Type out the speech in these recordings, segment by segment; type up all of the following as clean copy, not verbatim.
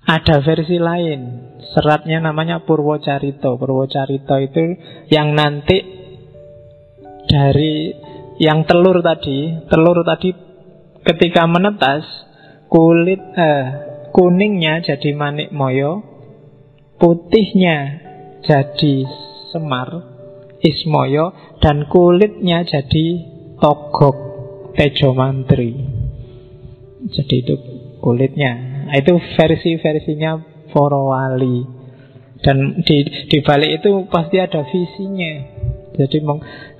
Ada versi lain. Seratnya namanya Purwocarito. Purwocarito itu yang nanti dari yang telur tadi ketika menetas, kulit kuningnya jadi Manik Moyo, putihnya jadi Semar Ismoyo, dan kulitnya jadi Togog Tejo Mantri. Jadi itu kulitnya. Nah, itu versi-versinya para wali. Dan di balik itu pasti ada visinya. Jadi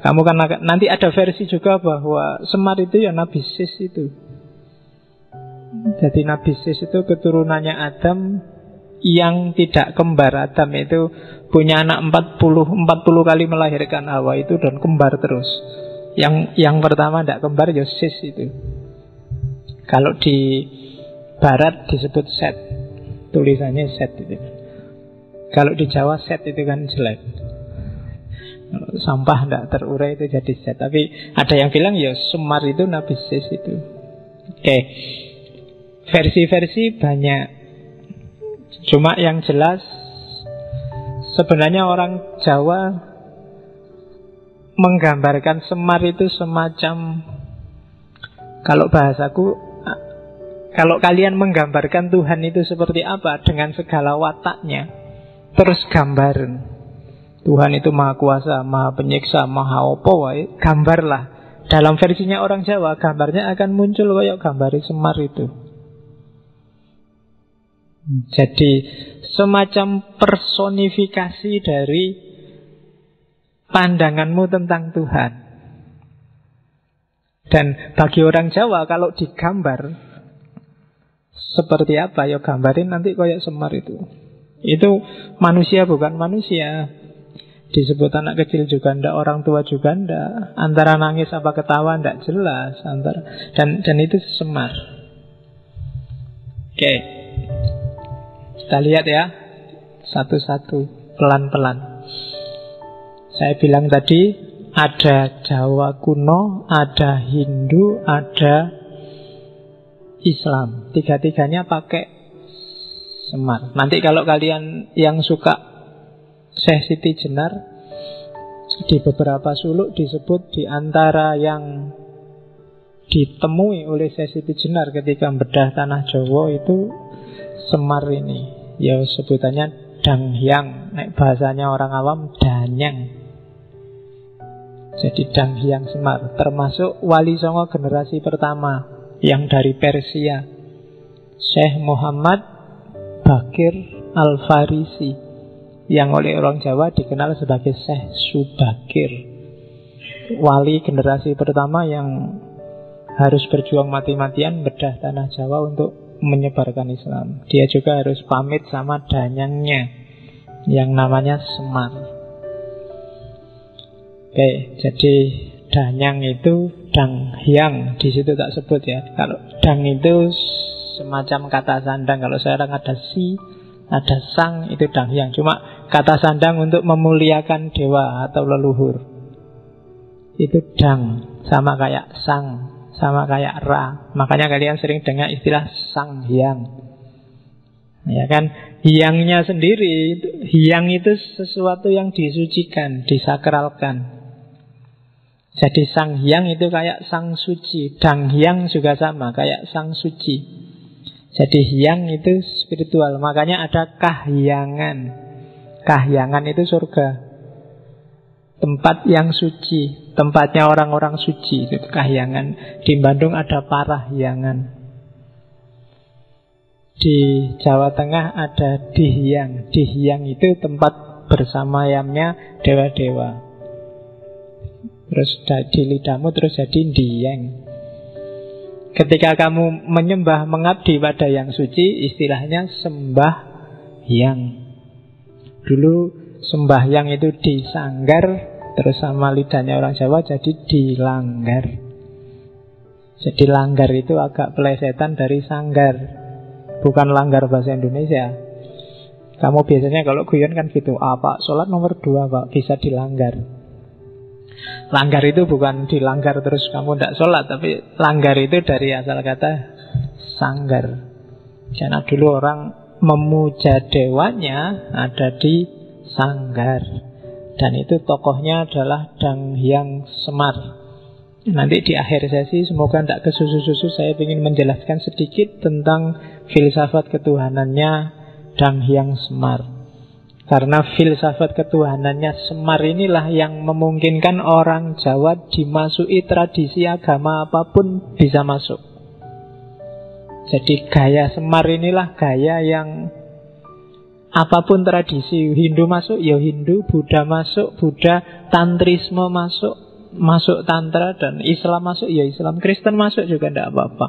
kamu kan nanti ada versi juga bahwa Semar itu ya Nabi Sis itu. Jadi Nabi Sis itu keturunannya Adam yang tidak kembar. Adam itu punya anak 40 kali melahirkan Hawa itu dan kembar terus. Yang pertama tidak kembar ya Sis itu. Kalau di barat disebut Set. Tulisannya Set itu. Kalau di Jawa Set itu kan jelek. Kalau sampah tidak terurai itu jadi Set. Tapi ada yang bilang ya Semar itu Nabi Sis itu. Oke. Versi-versi banyak. Cuma yang jelas sebenarnya orang Jawa menggambarkan Semar itu semacam, kalau bahasaku, kalau kalian menggambarkan Tuhan itu seperti apa dengan segala wataknya, terus gambarin Tuhan itu maha kuasa, maha penyiksa, maha opo wae, gambarlah. Dalam versinya orang Jawa, gambarnya akan muncul kayak gambari Semar itu. Jadi semacam personifikasi dari pandanganmu tentang Tuhan. Dan bagi orang Jawa kalau digambar seperti apa, ya gambarin nanti kayak Semar itu. Itu manusia bukan manusia. Disebut anak kecil juga ndak, orang tua juga ndak. Antara nangis apa ketawa ndak jelas dan itu Semar. Oke. Kita lihat ya satu-satu, pelan-pelan. Saya bilang tadi ada Jawa kuno, ada Hindu, ada Islam. Tiga-tiganya pakai Semar. Nanti kalau kalian yang suka Syekh Siti Jenar, di beberapa suluk disebut di antara yang ditemui oleh Syekh Siti Jenar ketika bedah tanah Jawa itu Semar ini. Ya sebutannya Danghyang, bahasanya orang awam Danyang. Jadi Danghyang Semar, termasuk Wali Songo generasi pertama yang dari Persia, Syekh Muhammad Bakir Al-Farisi, yang oleh orang Jawa dikenal sebagai Syekh Subakir. Wali generasi pertama yang harus berjuang mati-matian bedah tanah Jawa untuk menyebarkan Islam. Dia juga harus pamit sama danyangnya yang namanya Semar. Oke, jadi danyang itu Danghyang, di situ tak sebut ya. Kalau dang itu semacam kata sandang. Kalau sekarang ada si, ada sang, itu Danghyang. Cuma kata sandang untuk memuliakan dewa atau leluhur. Itu dang, sama kayak sang, sama kayak ra. Makanya kalian sering dengar istilah sang hyang. Ya kan, hyangnya sendiri, hyang itu sesuatu yang disucikan, disakralkan. Jadi sang hyang itu kayak sang suci. Dang hyang juga sama, kayak sang suci. Jadi hyang itu spiritual. Makanya ada kahyangan. Kahyangan itu surga, tempat yang suci, tempatnya orang-orang suci, itu kahyangan. Di Bandung ada Parahyangan. Di Jawa Tengah ada Dihyang. Dihyang itu tempat bersamayamnya dewa-dewa. Terus di lidahmu terus jadi Dieng. Ketika kamu menyembah, mengabdi pada yang suci, istilahnya sembahyang. Dulu sembahyang itu disanggar, terus sama lidahnya orang Jawa jadi dilanggar. Jadi langgar itu agak pelesetan dari sanggar, bukan langgar bahasa Indonesia. Kamu biasanya kalau guyon kan gitu, Pak, sholat nomor 2 Pak, bisa dilanggar. Langgar itu bukan dilanggar terus kamu tidak sholat, tapi langgar itu dari asal kata sanggar. Karena dulu orang memuja dewanya ada di Sanggar. Dan itu tokohnya adalah Dang Hyang Semar. Nanti di akhir sesi, semoga tidak kesusu-susu, saya ingin menjelaskan sedikit tentang filsafat ketuhanannya Dang Hyang Semar. Karena filsafat ketuhanannya Semar inilah yang memungkinkan orang Jawa dimasuki tradisi agama apapun bisa masuk. Jadi gaya Semar inilah gaya yang apapun tradisi, Hindu masuk, ya Hindu, Buddha masuk, Buddha, Tantrisme masuk Tantra, dan Islam masuk, ya Islam, Kristen masuk juga tidak apa-apa.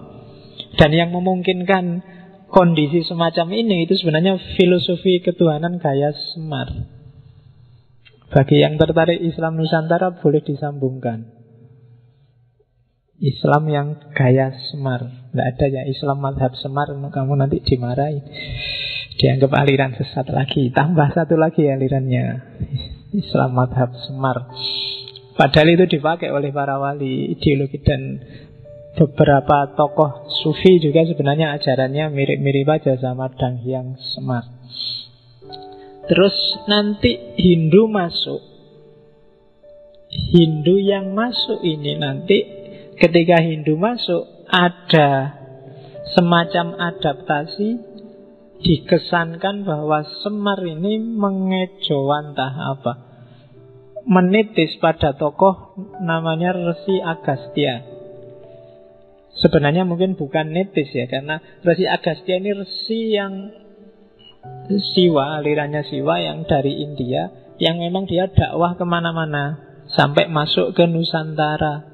Dan yang memungkinkan kondisi semacam ini itu sebenarnya filosofi ketuhanan gaya Semar. Bagi yang tertarik Islam Nusantara boleh disambungkan. Islam yang gaya Semar. Tidak ada ya Islam madhab Semar, kamu nanti dimarahi, dianggap aliran sesat lagi. Tambah satu lagi alirannya, Islam madhab Semar. Padahal itu dipakai oleh para wali, ideologi, dan beberapa tokoh sufi juga sebenarnya ajarannya mirip-mirip aja sama Dang Hyang Semar. Terus nanti Hindu masuk. Hindu yang masuk ini nanti, ketika Hindu masuk, ada semacam adaptasi. Dikesankan bahwa Semar ini mengejawantah apa, menitis pada tokoh namanya Resi Agastya. Sebenarnya mungkin bukan nitis ya, karena Resi Agastya ini resi yang Siwa, alirannya Siwa yang dari India, yang memang dia dakwah kemana-mana sampai masuk ke Nusantara.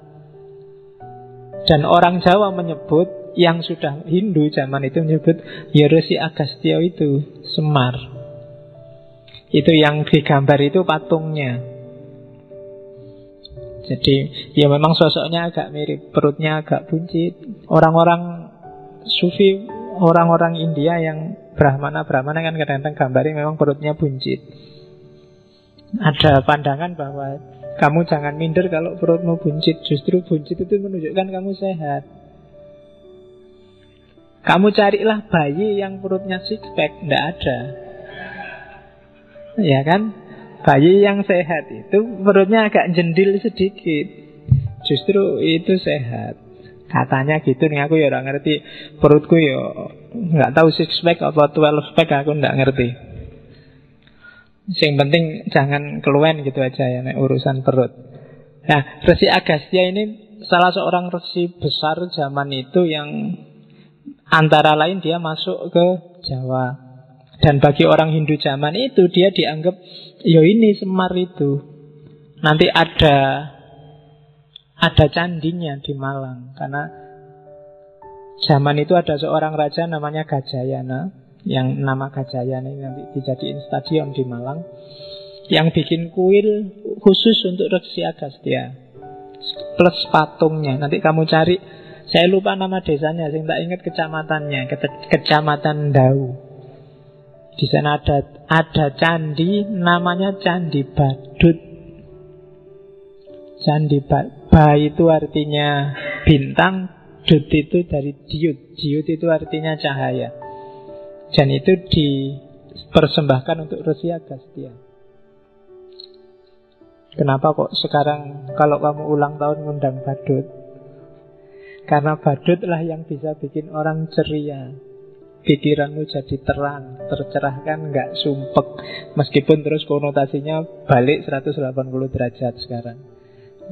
Dan orang Jawa menyebut, yang sudah Hindu zaman itu menyebut, ya Resi Agastya itu Semar. Itu yang digambar itu patungnya. Jadi ya memang sosoknya agak mirip, perutnya agak buncit. Orang-orang sufi, orang-orang India yang Brahmana kan kadang-kadang gambarnya memang perutnya buncit. Ada pandangan bahwa kamu jangan minder kalau perutmu buncit. Justru buncit itu menunjukkan kamu sehat. Kamu carilah bayi yang perutnya six pack, tidak ada. Ya kan? Bayi yang sehat itu perutnya agak jendil sedikit, justru itu sehat. Katanya gitu nih, aku ya gak ngerti. Perutku ya gak tahu six pack atau 12 pack, aku gak ngerti. Yang penting jangan keluwen gitu aja ya, urusan perut. Nah, Resi Agastya ini salah seorang resi besar zaman itu yang antara lain dia masuk ke Jawa. Dan bagi orang Hindu zaman itu, dia dianggap, ya ini Semar itu. Nanti ada candinya di Malang. Karena zaman itu ada seorang raja namanya Gajayana, yang nama Gajayana ini nanti dijadiin stadion di Malang, yang bikin kuil khusus untuk Resi Agastya plus patungnya. Nanti kamu cari, saya lupa nama desanya, saya tak ingat kecamatannya, Kecamatan Dau. Di sana ada candi namanya Candi Badut. Candi Ba itu artinya bintang, Dut itu dari diut. Diut itu artinya cahaya. Dan itu dipersembahkan untuk Resi Agastya. Kenapa kok sekarang kalau kamu ulang tahun ngundang badut? Karena badutlah yang bisa bikin orang ceria, pikiranmu jadi terang, tercerahkan, nggak sumpek. Meskipun terus konotasinya balik 180 derajat sekarang.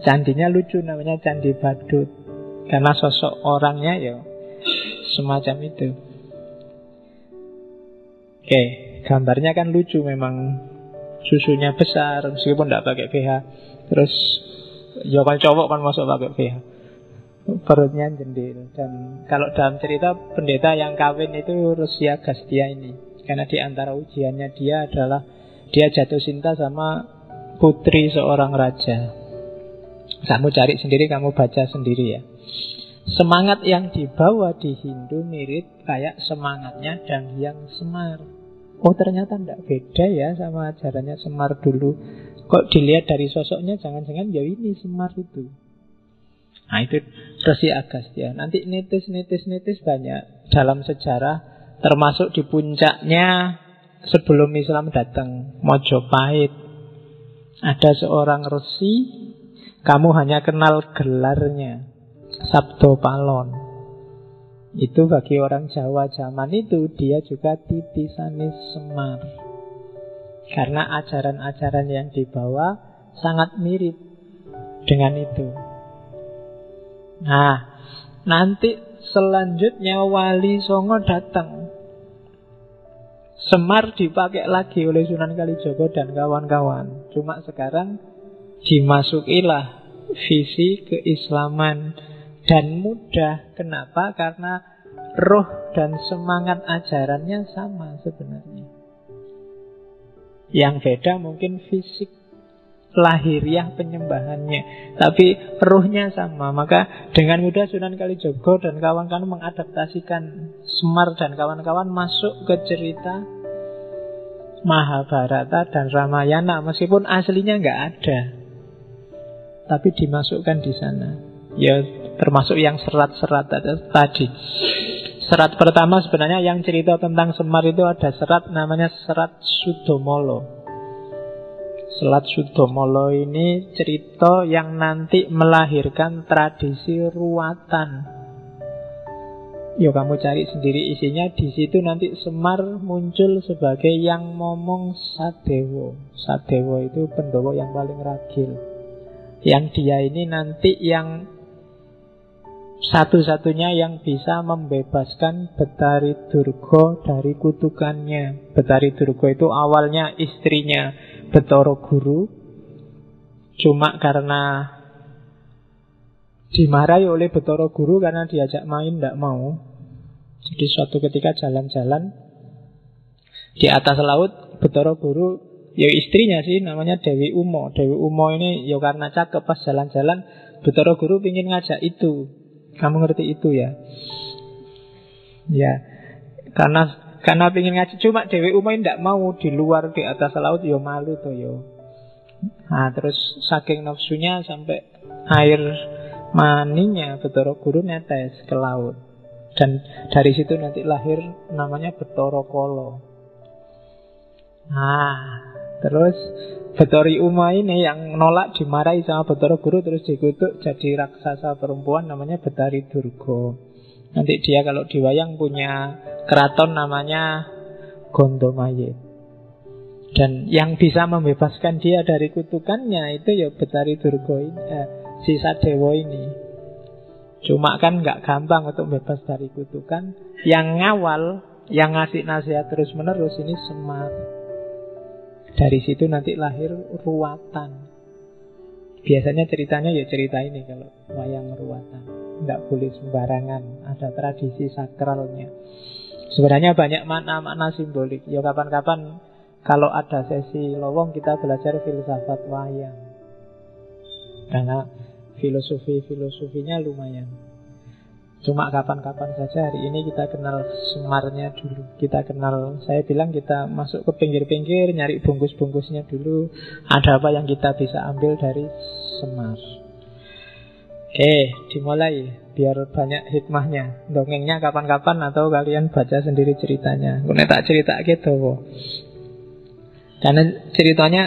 Candinya lucu, namanya Candi Badut, karena sosok orangnya ya semacam itu. Oke, gambarnya kan lucu memang. Susunya besar, meskipun tidak pakai BH. Terus ya kalau cowok kan masuk pakai BH, perutnya jendil. Dan kalau dalam cerita pendeta yang kawin itu Resi Agastya ini, karena di antara ujiannya dia adalah dia jatuh cinta sama putri seorang raja. Kamu cari sendiri, kamu baca sendiri ya. Semangat yang dibawa di Hindu mirip kayak semangatnya Dang Hyang Semar. Oh ternyata tidak beda ya sama ajarannya Semar dulu. Kok dilihat dari sosoknya jangan-jangan ya ini Semar itu. Nah itu Resi Agastya. Nanti nitis banyak dalam sejarah Termasuk di puncaknya sebelum Islam datang, Mojopahit. Ada seorang resi, kamu hanya kenal gelarnya, Sabdo Palon. Itu bagi orang Jawa zaman itu, dia juga titisanis Semar. Karena ajaran-ajaran yang dibawa sangat mirip dengan itu. Nah, nanti selanjutnya Wali Songo datang. Semar dipakai lagi oleh Sunan Kalijogo dan kawan-kawan. Cuma sekarang dimasukilah visi keislaman. Dan mudah. Kenapa? Karena roh dan semangat ajarannya sama sebenarnya. Yang beda mungkin fisik lahiriah penyembahannya, tapi ruhnya sama. Maka dengan mudah Sunan Kalijogo dan kawan-kawan mengadaptasikan Semar dan kawan-kawan masuk ke cerita Mahabharata dan Ramayana, meskipun aslinya nggak ada, tapi dimasukkan di sana. Ya, termasuk yang serat-serat tadi. Serat pertama sebenarnya yang cerita tentang Semar itu ada serat namanya Serat Sudomolo. Serat Sudomolo ini cerita yang nanti melahirkan tradisi ruwatan. Yo, kamu cari sendiri isinya. Di situ nanti Semar muncul sebagai yang momong Sadewo. Sadewo itu Pendowo yang paling ragil. Yang dia ini nanti yang satu-satunya yang bisa membebaskan Betari Durga dari kutukannya. Betari Durga itu awalnya istrinya Betara Guru, cuma karena dimarahi oleh Betara Guru karena diajak main tidak mau. Jadi suatu ketika jalan-jalan di atas laut, Betara Guru, ya istrinya sih, namanya Dewi Umo. Dewi Umo ini ya karena cakep, pas jalan-jalan Betara Guru ingin ngajak itu. Kamu ngerti itu ya? Ya, karena pengen ngaji. Cuma Dewi Umo tidak mau, di luar di atas laut, yo malu tuh yo. Nah, terus saking nafsunya sampai air maninya Betara Guru netes ke laut. Dan dari situ nanti lahir namanya Betara Kala. Nah, terus Betari Uma ini yang nolak, dimarahi sama Betara Guru, terus dikutuk jadi raksasa perempuan namanya Betari Durga. Nanti dia kalau diwayang punya keraton namanya Gondomayit. Dan yang bisa membebaskan dia dari kutukannya itu ya Betari Durga ini, si Sadewo ini. Cuma kan nggak gampang untuk bebas dari kutukan. Yang ngawal, yang ngasih nasihat terus menerus ini Semar. Dari situ nanti lahir ruwatan. Biasanya ceritanya ya cerita ini kalau wayang ruwatan. Tidak boleh sembarangan, ada tradisi sakralnya. Sebenarnya banyak makna-makna simbolik. Ya kapan-kapan kalau ada sesi lowong kita belajar filsafat wayang. Karena filosofinya lumayan. Cuma kapan-kapan saja. Hari ini kita kenal Semarnya dulu. Kita kenal, saya bilang kita masuk ke pinggir-pinggir, nyari bungkus-bungkusnya dulu. Ada apa yang kita bisa ambil dari Semar. Oke, dimulai. Biar banyak hikmahnya. Dongengnya kapan-kapan atau kalian baca sendiri ceritanya. Gue tak cerita gitu. Karena ceritanya,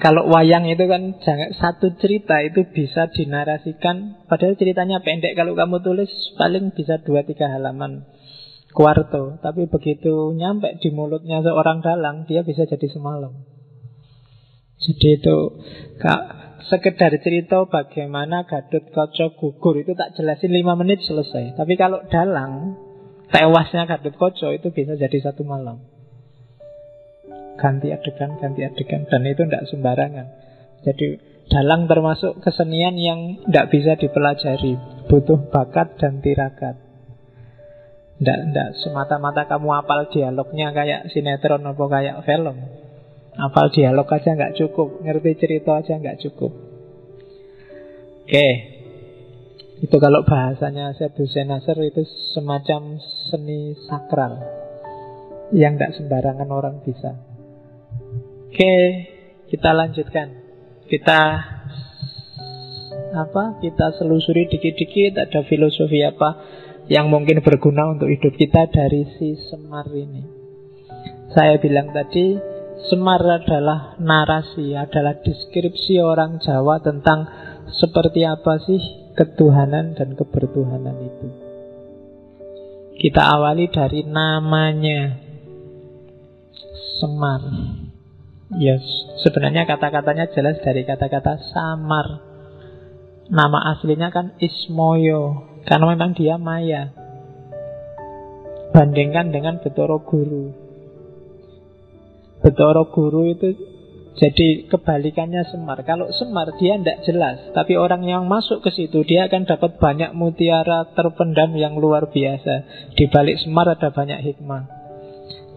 kalau wayang itu kan satu cerita itu bisa dinarasikan. Padahal ceritanya pendek. Kalau kamu tulis paling bisa 2-3 halaman kuarto. Tapi begitu nyampe di mulutnya seorang dalang, dia bisa jadi semalam. Jadi itu sekedar cerita bagaimana Gadot Kaca gugur itu tak jelasin 5 menit selesai. Tapi kalau dalang, tewasnya Gadot Kaca itu bisa jadi 1 malam. Ganti adegan. Dan itu tidak sembarangan. Jadi dalang termasuk kesenian yang tidak bisa dipelajari. Butuh bakat dan tirakat. Tidak semata-mata kamu hafal dialognya kayak sinetron atau kayak film. Hafal dialog aja nggak cukup. Ngerti cerita aja nggak cukup. Oke. Itu kalau bahasanya Syed Hussein Nasr itu semacam seni sakral yang tidak sembarangan orang bisa. Oke, kita lanjutkan. Kita selusuri dikit-dikit ada filosofi apa yang mungkin berguna untuk hidup kita dari si Semar ini. Saya bilang tadi, Semar adalah narasi, adalah deskripsi orang Jawa tentang seperti apa sih ketuhanan dan kebertuhanan itu. Kita awali dari namanya, Semar. Yes, sebenarnya kata-katanya jelas dari kata-kata samar. Nama aslinya kan Ismoyo, karena memang dia maya. Bandingkan dengan Betara Guru. Betara Guru itu jadi kebalikannya Semar. Kalau Semar dia tidak jelas, tapi orang yang masuk ke situ dia akan dapat banyak mutiara terpendam yang luar biasa. Di balik Semar ada banyak hikmah.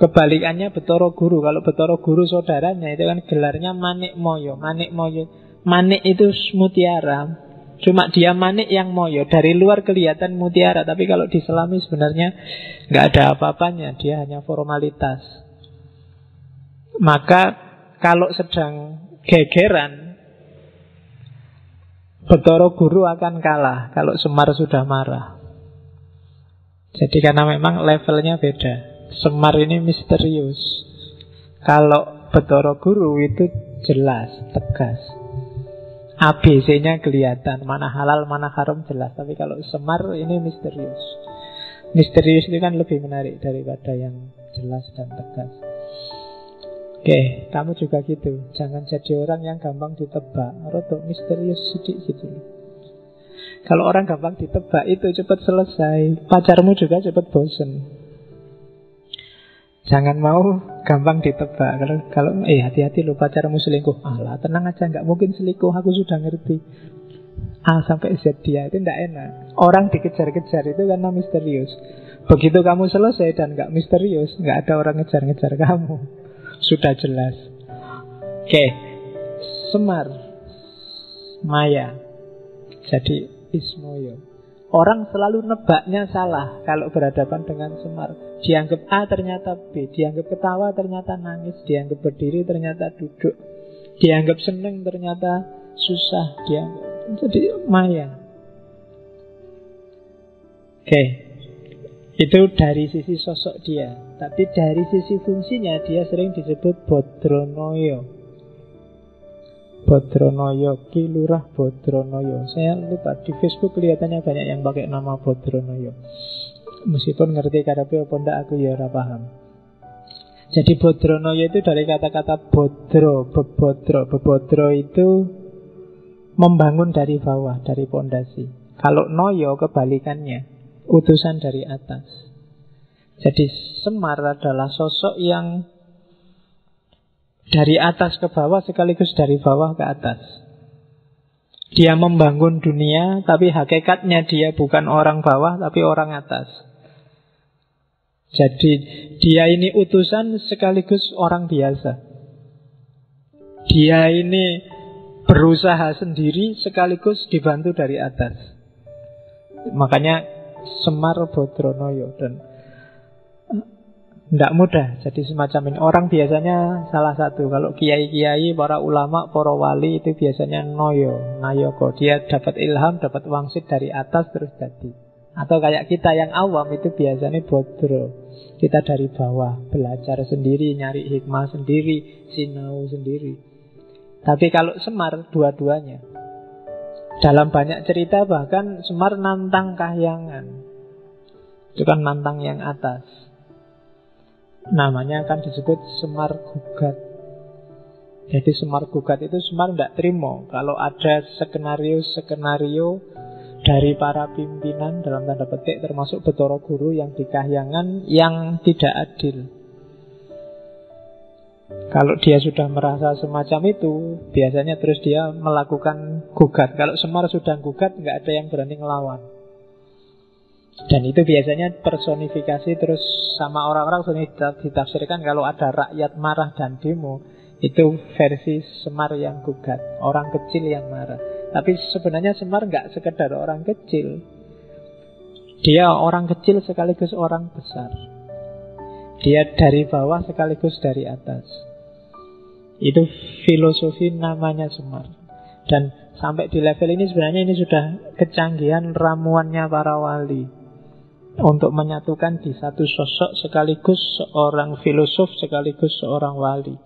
Kebalikannya Betara Guru. Kalau Betara Guru saudaranya itu kan gelarnya Manik Moyo. Manik Moyo, manik itu mutiara. Cuma dia manik yang moyo. Dari luar kelihatan mutiara, tapi kalau diselami sebenarnya nggak ada apa-apanya. Dia hanya formalitas. Maka kalau sedang gegeran, Betara Guru akan kalah kalau Semar sudah marah. Jadi karena memang levelnya beda. Semar ini misterius. Kalau Betara Guru itu jelas, tegas. ABC-nya kelihatan, mana halal, mana haram jelas. Tapi kalau Semar ini misterius. Misterius itu kan lebih menarik daripada yang jelas dan tegas. Oke, kamu juga gitu. Jangan jadi orang yang gampang ditebak. Rodok misterius sedikit gitu. Kalau orang gampang ditebak itu cepat selesai. Pacarmu juga cepat bosen. Jangan mau gampang ditebak. Kalau hati-hati lo, pacarmu selingkuh. Alah, tenang aja, nggak mungkin selingkuh. Aku sudah ngerti. A sampai Z dia itu tidak enak. Orang dikejar-kejar itu karena misterius. Begitu kamu selesai dan nggak misterius, nggak ada orang ngejar-ngejar kamu. Sudah jelas. Oke, Semar, maya. Jadi Ismoyo. Orang selalu nebaknya salah kalau berhadapan dengan Semar. Dianggap A ternyata B, dianggap ketawa ternyata nangis, dianggap berdiri ternyata duduk, dianggap seneng ternyata susah, dianggap jadi maya. Oke, itu dari sisi sosok dia. Tapi dari sisi fungsinya dia sering disebut Bodronoyo. Bodronoyo, Ki Lurah Bodronoyo. Saya lupa, di Facebook kelihatannya banyak yang pakai nama Bodronoyo. Meskipun ngerti karepe apa ndak aku ya ora paham. Jadi Bodronoyo itu dari kata-kata bodro, bebodro. Bebodro itu membangun dari bawah, dari pondasi. Kalau noyo kebalikannya, utusan dari atas. Jadi Semar adalah sosok yang dari atas ke bawah sekaligus dari bawah ke atas. Dia membangun dunia, tapi hakikatnya dia bukan orang bawah, tapi orang atas. Jadi dia ini utusan sekaligus orang biasa. Dia ini berusaha sendiri sekaligus dibantu dari atas. Makanya Semar Bodronoyo. Dan tidak mudah jadi semacam ini. Orang biasanya salah satu. Kalau kiai-kiai, para ulama, para wali itu biasanya noyo, nayoko. Dia dapat ilham, dapat wangsit dari atas terus jadi. Atau kayak kita yang awam itu biasanya bodro. Kita dari bawah, belajar sendiri, nyari hikmah sendiri, sinau sendiri. Tapi kalau Semar dua-duanya. Dalam banyak cerita bahkan Semar nantang kahyangan. Itu kan nantang yang atas. Namanya akan disebut Semar Gugat. Jadi Semar Gugat itu Semar tidak terima kalau ada skenario dari para pimpinan dalam tanda petik termasuk Betara Guru yang di kahyangan yang tidak adil. Kalau dia sudah merasa semacam itu, biasanya terus dia melakukan gugat. Kalau Semar sudah gugat, nggak ada yang berani ngelawan. Dan itu biasanya personifikasi terus sama orang-orang sering ditafsirkan kalau ada rakyat marah dan demo, itu versi Semar yang gugat, orang kecil yang marah. Tapi sebenarnya Semar nggak sekedar orang kecil. Dia orang kecil sekaligus orang besar. Dia dari bawah sekaligus dari atas. Itu filosofi namanya Semar. Dan sampai di level ini sebenarnya ini sudah kecanggihan ramuannya para wali. untuk menyatukan di satu sosok sekaligus seorang filosof sekaligus seorang wali.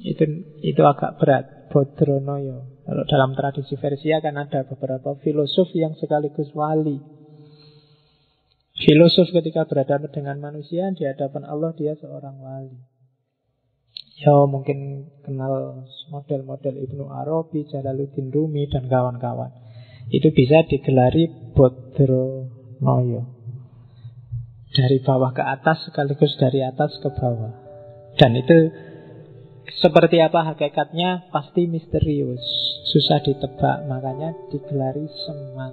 Itu agak berat, Bodronoyo. Kalau dalam tradisi Persia kan ada beberapa filosof yang sekaligus wali. Filosof ketika berhadapan dengan manusia, di hadapan Allah dia seorang wali. Ya mungkin kenal model-model Ibnu Arabi, Jalaluddin Rumi dan kawan-kawan. Itu bisa digelari Bodronoyo. Dari bawah ke atas sekaligus dari atas ke bawah. Dan itu seperti apa hakikatnya pasti misterius, susah ditebak, makanya digelari Semar.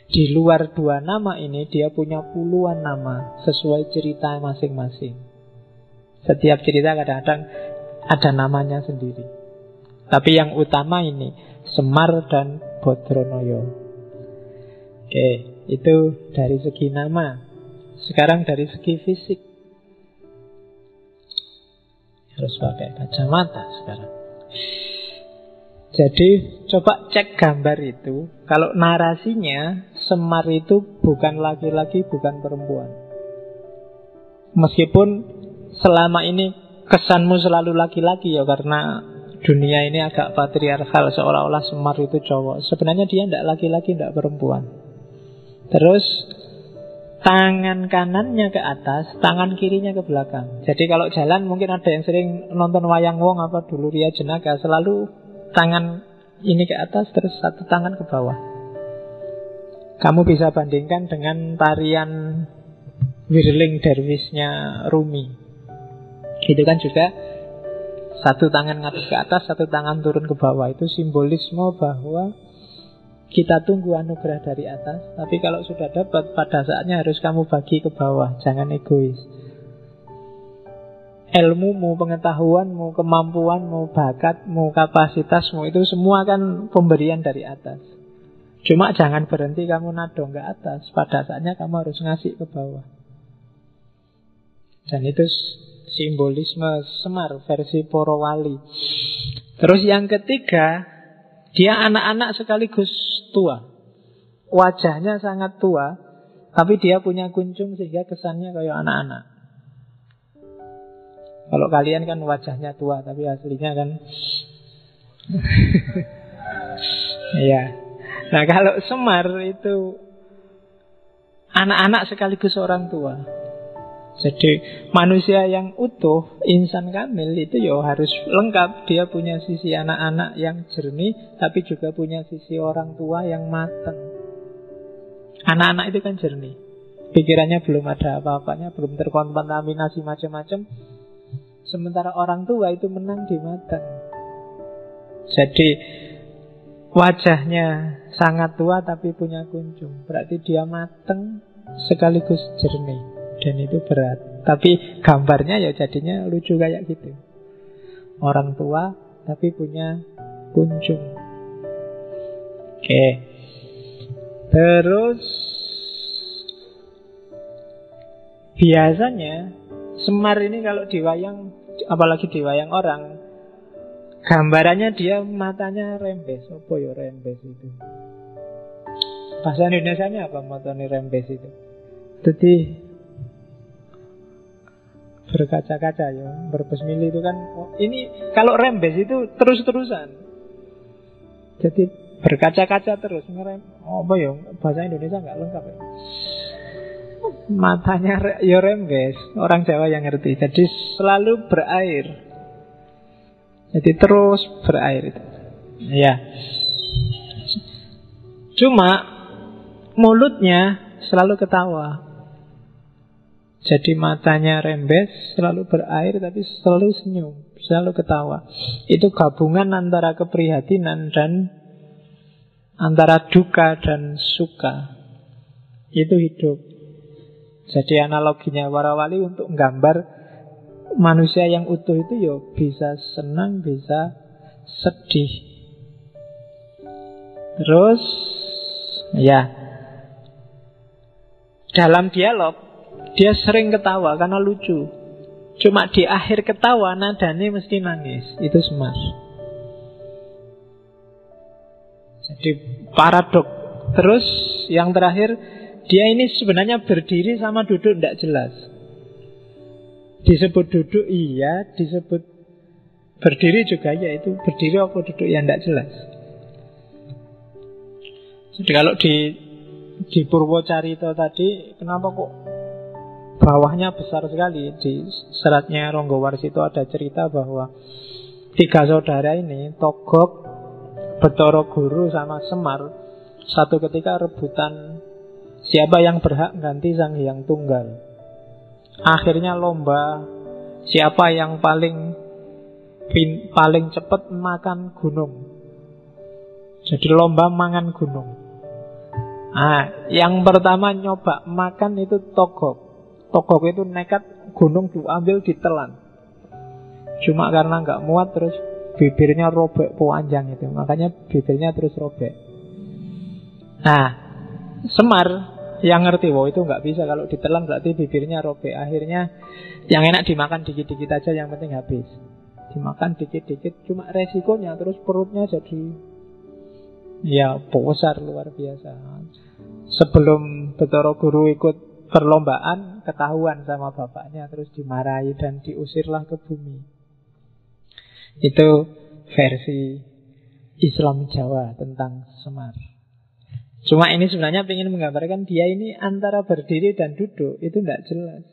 Di luar dua nama ini dia punya puluhan nama sesuai cerita masing-masing. Setiap cerita kadang-kadang ada namanya sendiri. Tapi yang utama ini Semar dan Bodronoyo. Oke, itu dari segi nama. Sekarang dari segi fisik. Harus pakai kacamata sekarang. Jadi coba cek gambar itu. Kalau narasinya Semar itu bukan laki-laki, bukan perempuan. Meskipun selama ini kesanmu selalu laki-laki ya, karena dunia ini agak patriarkal, seolah-olah Semar itu cowok. Sebenarnya dia tidak laki-laki, tidak perempuan. Terus tangan kanannya ke atas, tangan kirinya ke belakang. Jadi kalau jalan mungkin ada yang sering nonton wayang wong apa dulu Ria Jenaka, selalu tangan ini ke atas terus satu tangan ke bawah. Kamu bisa bandingkan dengan tarian Whirling Derwishnya Rumi. Itu kan juga satu tangan ngadep ke atas, satu tangan turun ke bawah. Itu simbolisme bahwa kita tunggu anugerah dari atas, tapi kalau sudah dapat, pada saatnya harus kamu bagi ke bawah. Jangan egois. Ilmumu, pengetahuanmu, kemampuanmu, bakatmu, kapasitasmu, itu semua kan pemberian dari atas. Cuma jangan berhenti kamu nadong ke atas. Pada saatnya kamu harus ngasih ke bawah. Dan itu simbolisme Semar versi Porowali. Terus yang ketiga, dia anak-anak sekaligus tua. Wajahnya sangat tua, tapi dia punya kuncung sehingga kesannya kayak anak-anak. Kalau kalian kan wajahnya tua, tapi aslinya kan ya. Nah kalau Semar itu anak-anak sekaligus orang tua. Jadi manusia yang utuh, insan kamil itu ya harus lengkap. Dia punya sisi anak-anak yang jernih, tapi juga punya sisi orang tua yang matang. Anak-anak itu kan jernih, pikirannya belum ada apa-apanya, belum terkontaminasi macam-macam. Sementara orang tua itu menang di matang. Jadi wajahnya sangat tua tapi punya kuncung, berarti dia matang sekaligus jernih. Dan itu berat. Tapi gambarnya ya jadinya lucu kayak gitu. Orang tua tapi punya kuncung. Oke. Terus biasanya Semar ini kalau di wayang, apalagi di wayang orang, gambarannya dia matanya rembes. Apa ya rembes itu? Bahasa Indonesianya apa matanya rembes itu? Jadi berkaca-kaca ya, berbesmili itu kan. Ini kalau rembes itu terus-terusan. Jadi berkaca-kaca terus ngerem. Apa ya bahasa Indonesia nggak lengkap ya. Matanya ya rembes, orang Jawa yang ngerti. Jadi selalu berair. Jadi terus berair itu. Ya. Cuma mulutnya selalu ketawa. Jadi matanya rembes, selalu berair, tapi selalu senyum, selalu ketawa. Itu gabungan antara keprihatinan dan antara duka dan suka. Itu hidup. Jadi analoginya para wali untuk menggambar manusia yang utuh itu ya bisa senang, bisa sedih. Terus, ya, dalam dialog dia sering ketawa karena lucu. Cuma di akhir ketawa nadanya mesti nangis. Itu Semar. Jadi paradok. Terus yang terakhir, Dia ini sebenarnya berdiri sama duduk tidak jelas. Disebut duduk iya, disebut berdiri juga ya. Itu berdiri apa duduk yang tidak jelas. Jadi kalau di Purwocarito tadi, kenapa kok bawahnya besar sekali? Di seratnya Ronggo Warsito ada cerita bahwa 3 saudara ini, Togog, Betoro Guru sama Semar, satu ketika rebutan siapa yang berhak ganti Sang Hyang Tunggal. Akhirnya lomba siapa yang paling cepat makan gunung. Jadi lomba mangan gunung. Yang pertama nyoba makan itu Togog. Togog itu nekat gunung diambil ditelan. Cuma karena nggak muat terus bibirnya robek panjang itu. Makanya bibirnya terus robek. Nah, Semar yang ngerti, wow itu nggak bisa, kalau ditelan berarti bibirnya robek. Akhirnya yang enak dimakan dikit-dikit aja, yang penting habis. Dimakan dikit-dikit, cuma resikonya terus perutnya jadi ya besar luar biasa. Sebelum Betoro Guru ikut perlombaan, ketahuan sama bapaknya, terus dimarahi dan diusirlah ke bumi. Itu versi Islam Jawa tentang Semar. Cuma ini sebenarnya ingin menggambarkan dia ini antara berdiri dan duduk itu tidak jelas.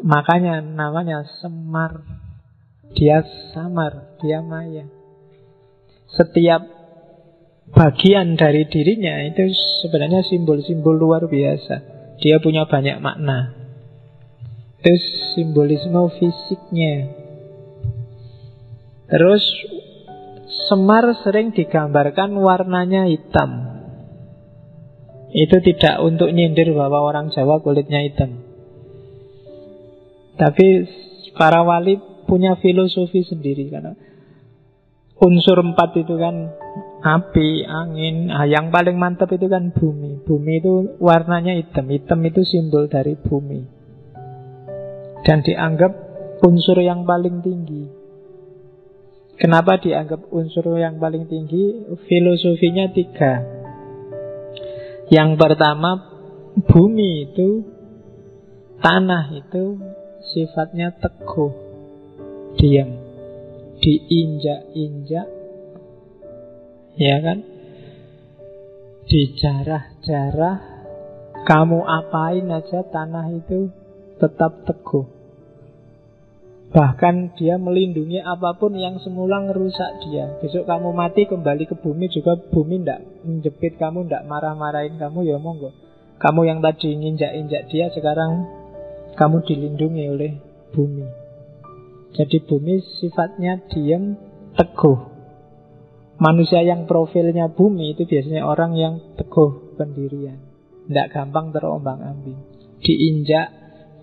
Makanya namanya Semar. Dia samar, dia maya. Setiap bagian dari dirinya itu sebenarnya simbol-simbol luar biasa. Dia punya banyak makna. Itu simbolisme fisiknya. Terus Semar sering digambarkan warnanya hitam. Itu tidak untuk nyindir bahwa orang Jawa kulitnya hitam. Tapi para wali punya filosofi sendiri. Karena unsur 4 itu kan api, angin. Yang paling mantap itu kan bumi. Bumi itu warnanya hitam. Hitam itu simbol dari bumi. Dan dianggap unsur yang paling tinggi. Kenapa dianggap unsur yang paling tinggi? Filosofinya 3. Yang pertama, bumi itu, tanah itu sifatnya teguh, diam, diinjak-injak, ya kan? Dijarah-jarah, kamu apain aja tanah itu tetap teguh. Bahkan dia melindungi apapun yang semula ngerusak dia. Besok kamu mati kembali ke bumi juga, bumi ndak menjepit kamu, ndak marah-marahin kamu, ya monggo. Kamu yang tadi nginjak-injak dia, sekarang kamu dilindungi oleh bumi. Jadi bumi sifatnya diam, teguh. Manusia yang profilnya bumi itu biasanya orang yang teguh pendirian, ndak gampang terombang-ambing. Diinjak,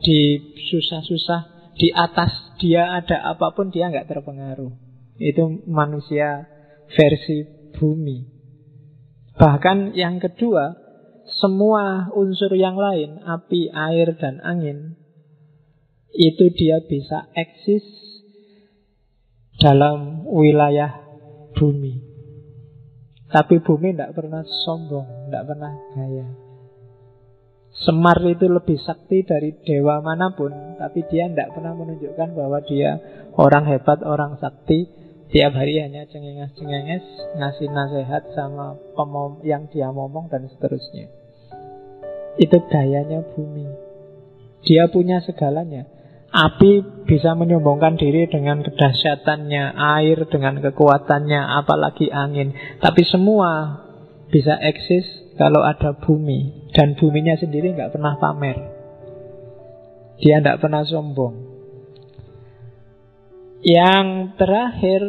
disusah-susah, di atas dia ada apapun dia nggak terpengaruh. Itu manusia versi bumi. Bahkan yang kedua, semua unsur yang lain, api, air, dan angin, itu dia bisa eksis dalam wilayah bumi. Tapi bumi tidak pernah sombong, tidak pernah gaya. Semar itu lebih sakti dari dewa manapun, tapi dia tidak pernah menunjukkan bahwa dia orang hebat, orang sakti. Tiap hari hanya cengenges-cengenges, ngasih nasihat sama yang dia ngomong dan seterusnya. Itu gayanya bumi. Dia punya segalanya. Api bisa menyombongkan diri dengan kedahsyatannya, air dengan kekuatannya, apalagi angin. Tapi semua bisa eksis kalau ada bumi. Dan buminya sendiri nggak pernah pamer. Dia nggak pernah sombong. Yang terakhir,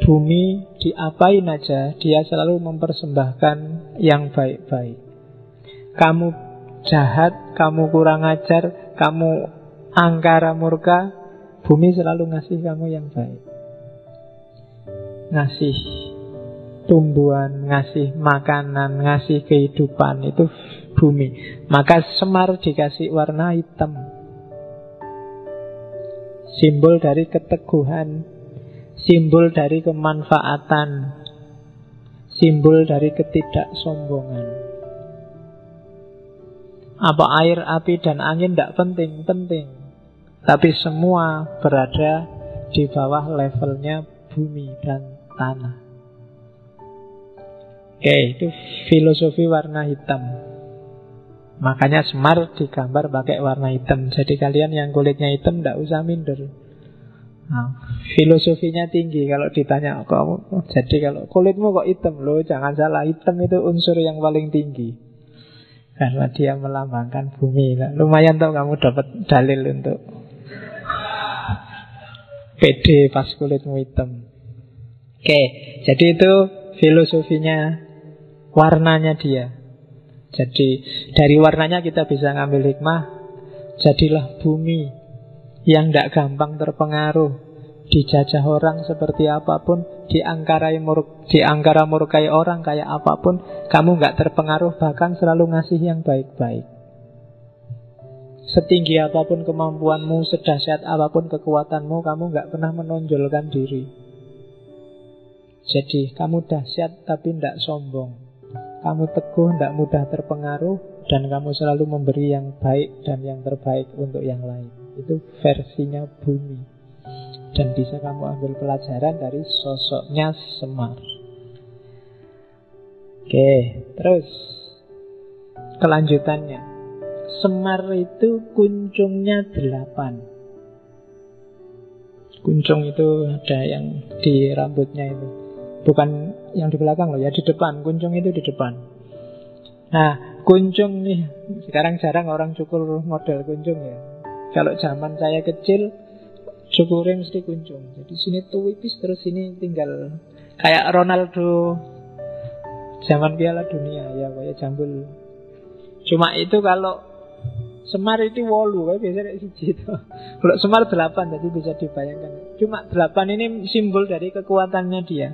bumi diapain aja dia selalu mempersembahkan yang baik-baik. Kamu jahat, kamu kurang ajar, kamu angkara murka, bumi selalu ngasih kamu yang baik. Ngasih tumbuhan, ngasih makanan, ngasih kehidupan, itu bumi. Maka Semar dikasih warna hitam, simbol dari keteguhan, simbol dari kemanfaatan, simbol dari ketidaksombongan. Apa air, api, dan angin tidak penting, penting. Tapi semua berada di bawah levelnya bumi dan tanah. Oke, itu filosofi warna hitam. Makanya Semar digambar pakai warna hitam. Jadi kalian yang kulitnya hitam tidak usah minder. Nah, filosofinya tinggi kalau ditanya kamu. Jadi kalau kulitmu kok hitam, loh jangan salah, hitam itu unsur yang paling tinggi karena dia melambangkan bumi. Nah, lumayan tuh kamu dapat dalil untuk pede pas kulitmu hitam. Oke, jadi itu filosofinya warnanya dia. Jadi dari warnanya kita bisa ngambil hikmah. Jadilah bumi yang tidak gampang terpengaruh, dijajah orang seperti apapun, diangkara murkai orang kayak apapun, kamu nggak terpengaruh, bahkan selalu ngasih yang baik-baik. Setinggi apapun kemampuanmu, sedahsyat apapun kekuatanmu, kamu nggak pernah menonjolkan diri. Jadi kamu dahsyat tapi tidak sombong. Kamu teguh, tidak mudah terpengaruh, dan kamu selalu memberi yang baik dan yang terbaik untuk yang lain. Itu versinya bumi. Dan bisa kamu ambil pelajaran dari sosoknya Semar. Oke, terus kelanjutannya. Semar itu kuncungnya 8. Kuncung itu ada yang di rambutnya itu. Bukan yang di belakang loh, ya di depan. Kuncung itu di depan. Nah, kuncung nih, sekarang jarang orang cukur model kuncung ya. Kalau zaman saya kecil, cukurnya mesti kuncung. Jadi sini tuwipis, terus sini tinggal kayak Ronaldo zaman Piala Dunia ya, kayak jambul. Cuma itu kalau Semar itu 8, kayak biasa kayak siji itu. Kalau Semar 8, jadi bisa dibayangkan. Cuma 8 ini simbol dari kekuatannya dia.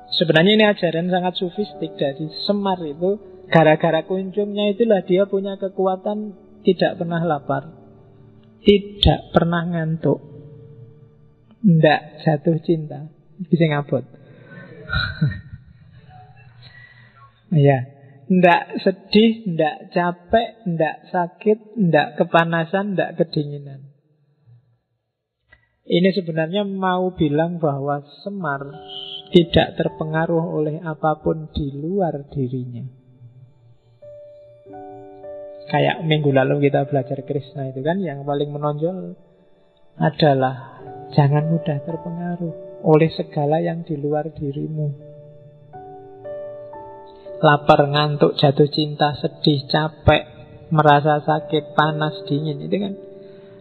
Sebenarnya ini ajaran sangat sufistik dari Semar itu. Gara-gara kuncungnya itulah dia punya kekuatan. Tidak pernah lapar, tidak pernah ngantuk, tidak jatuh cinta. Bisa ngabot. Ya, tidak sedih, tidak capek, tidak sakit, tidak kepanasan, tidak kedinginan. Ini sebenarnya mau bilang bahwa Semar tidak terpengaruh oleh apapun di luar dirinya. Kayak minggu lalu kita belajar Krishna itu kan, yang paling menonjol adalah jangan mudah terpengaruh oleh segala yang di luar dirimu. Lapar, ngantuk, jatuh cinta, sedih, capek, merasa sakit, panas, dingin, itu kan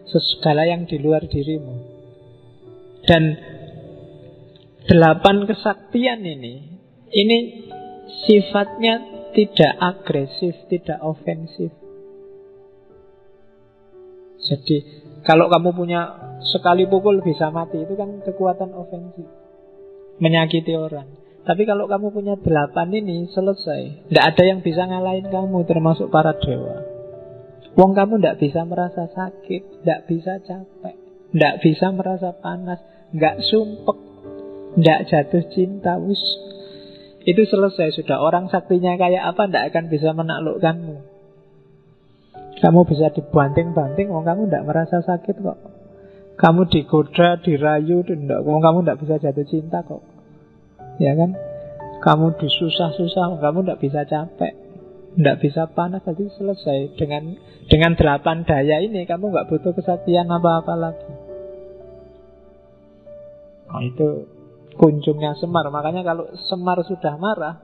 segala yang di luar dirimu. Dan 8 kesaktian ini sifatnya tidak agresif, tidak ofensif. Jadi kalau kamu punya sekali pukul bisa mati, itu kan kekuatan ofensif, menyakiti orang. Tapi kalau kamu punya 8 ini, selesai. Tidak ada yang bisa ngalahin kamu, termasuk para dewa. Wong kamu tidak bisa merasa sakit, tidak bisa capek, tidak bisa merasa panas, nggak sumpek, tidak jatuh cinta. Itu selesai sudah. Orang saktinya kayak apa tidak akan bisa menaklukkanmu. Kamu bisa dibanting-banting, kamu tidak merasa sakit kok. Kamu digoda, dirayu, kamu tidak bisa jatuh cinta kok. Ya kan? Kamu disusah-susah, kamu tidak bisa capek, tidak bisa panas. Jadi selesai. Dengan 8 daya ini kamu nggak butuh kesaktian apa-apa lagi. Nah, itu kunjungnya Semar. Makanya kalau Semar sudah marah,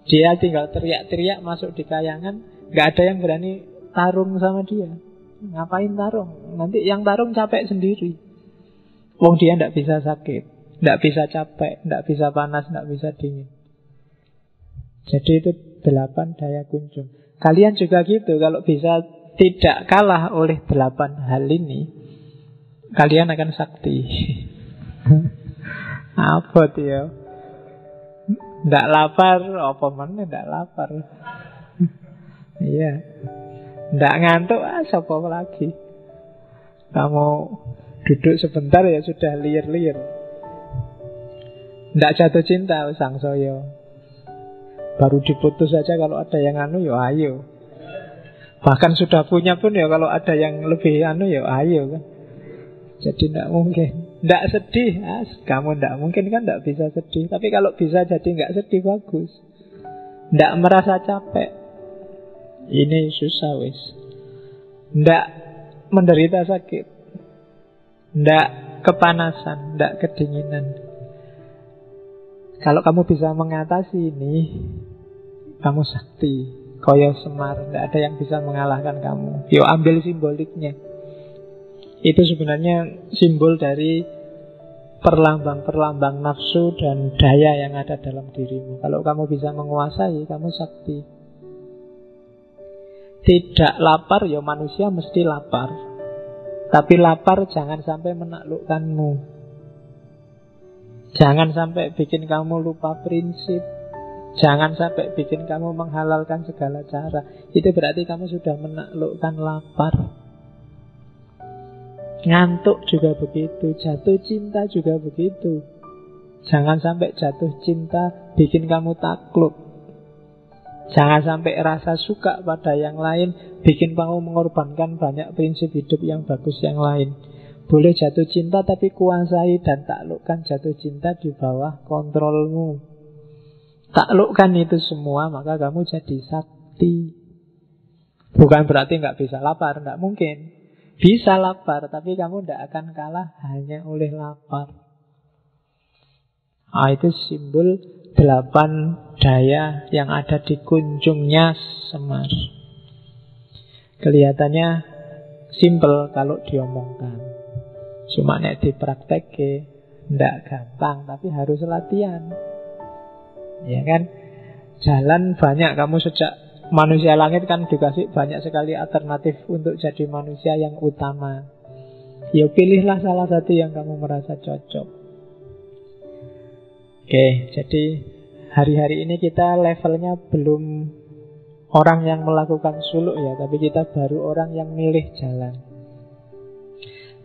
dia tinggal teriak-teriak masuk di kayangan, nggak ada yang berani tarung sama dia. Ngapain tarung? Nanti yang tarung capek sendiri. Wong dia tidak bisa sakit, tidak bisa capek, tidak bisa panas, tidak bisa dingin. Jadi itu 8 daya kunjung. Kalian juga gitu. Kalau bisa tidak kalah oleh 8 hal ini, kalian akan sakti. Apa tuh ya? Tidak lapar, apa mana tidak lapar? Iya. Tidak ngantuk, siapa lagi? Kamu duduk sebentar ya sudah liar-liar. Ndak jatuh cinta sang soyo. Baru diputus saja kalau ada yang anu ya ayo. Bahkan sudah punya pun ya kalau ada yang lebih anu ya ayo kan. Jadi ndak mungkin. Ndak sedih, kamu ndak mungkin kan ndak bisa sedih. Tapi kalau bisa jadi nggak sedih bagus. Ndak merasa capek. Ini susah wis. Ndak menderita sakit. Ndak kepanasan, ndak kedinginan. Kalau kamu bisa mengatasi ini, kamu sakti. Koyo Semar, ndak ada yang bisa mengalahkan kamu. Yo ambil simboliknya. Itu sebenarnya simbol dari perlambang-perlambang nafsu dan daya yang ada dalam dirimu. Kalau kamu bisa menguasai, kamu sakti. Tidak lapar, ya manusia mesti lapar. Tapi lapar jangan sampai menaklukkanmu. Jangan sampai bikin kamu lupa prinsip. Jangan sampai bikin kamu menghalalkan segala cara. Itu berarti kamu sudah menaklukkan lapar. Ngantuk juga begitu. Jatuh cinta juga begitu. Jangan sampai jatuh cinta bikin kamu takluk. Jangan sampai rasa suka pada yang lain bikin kamu mengorbankan banyak prinsip hidup yang bagus yang lain. Boleh jatuh cinta tapi kuasai dan taklukkan jatuh cinta di bawah kontrolmu. Taklukkan itu semua, maka kamu jadi sakti. Bukan berarti nggak bisa lapar, nggak mungkin. Bisa lapar, tapi kamu nggak akan kalah hanya oleh lapar. Itu simbol 8 daya yang ada di kunjungnya Semar. Kelihatannya simple kalau diomongkan. Cuma nek dipraktekke ndak gampang, tapi harus latihan. Ya kan? Jalan banyak, kamu sejak manusia langit kan dikasih banyak sekali alternatif untuk jadi manusia yang utama. Ya pilihlah salah satu yang kamu merasa cocok. Oke, jadi hari-hari ini kita levelnya belum orang yang melakukan suluk ya, tapi kita baru orang yang milih jalan.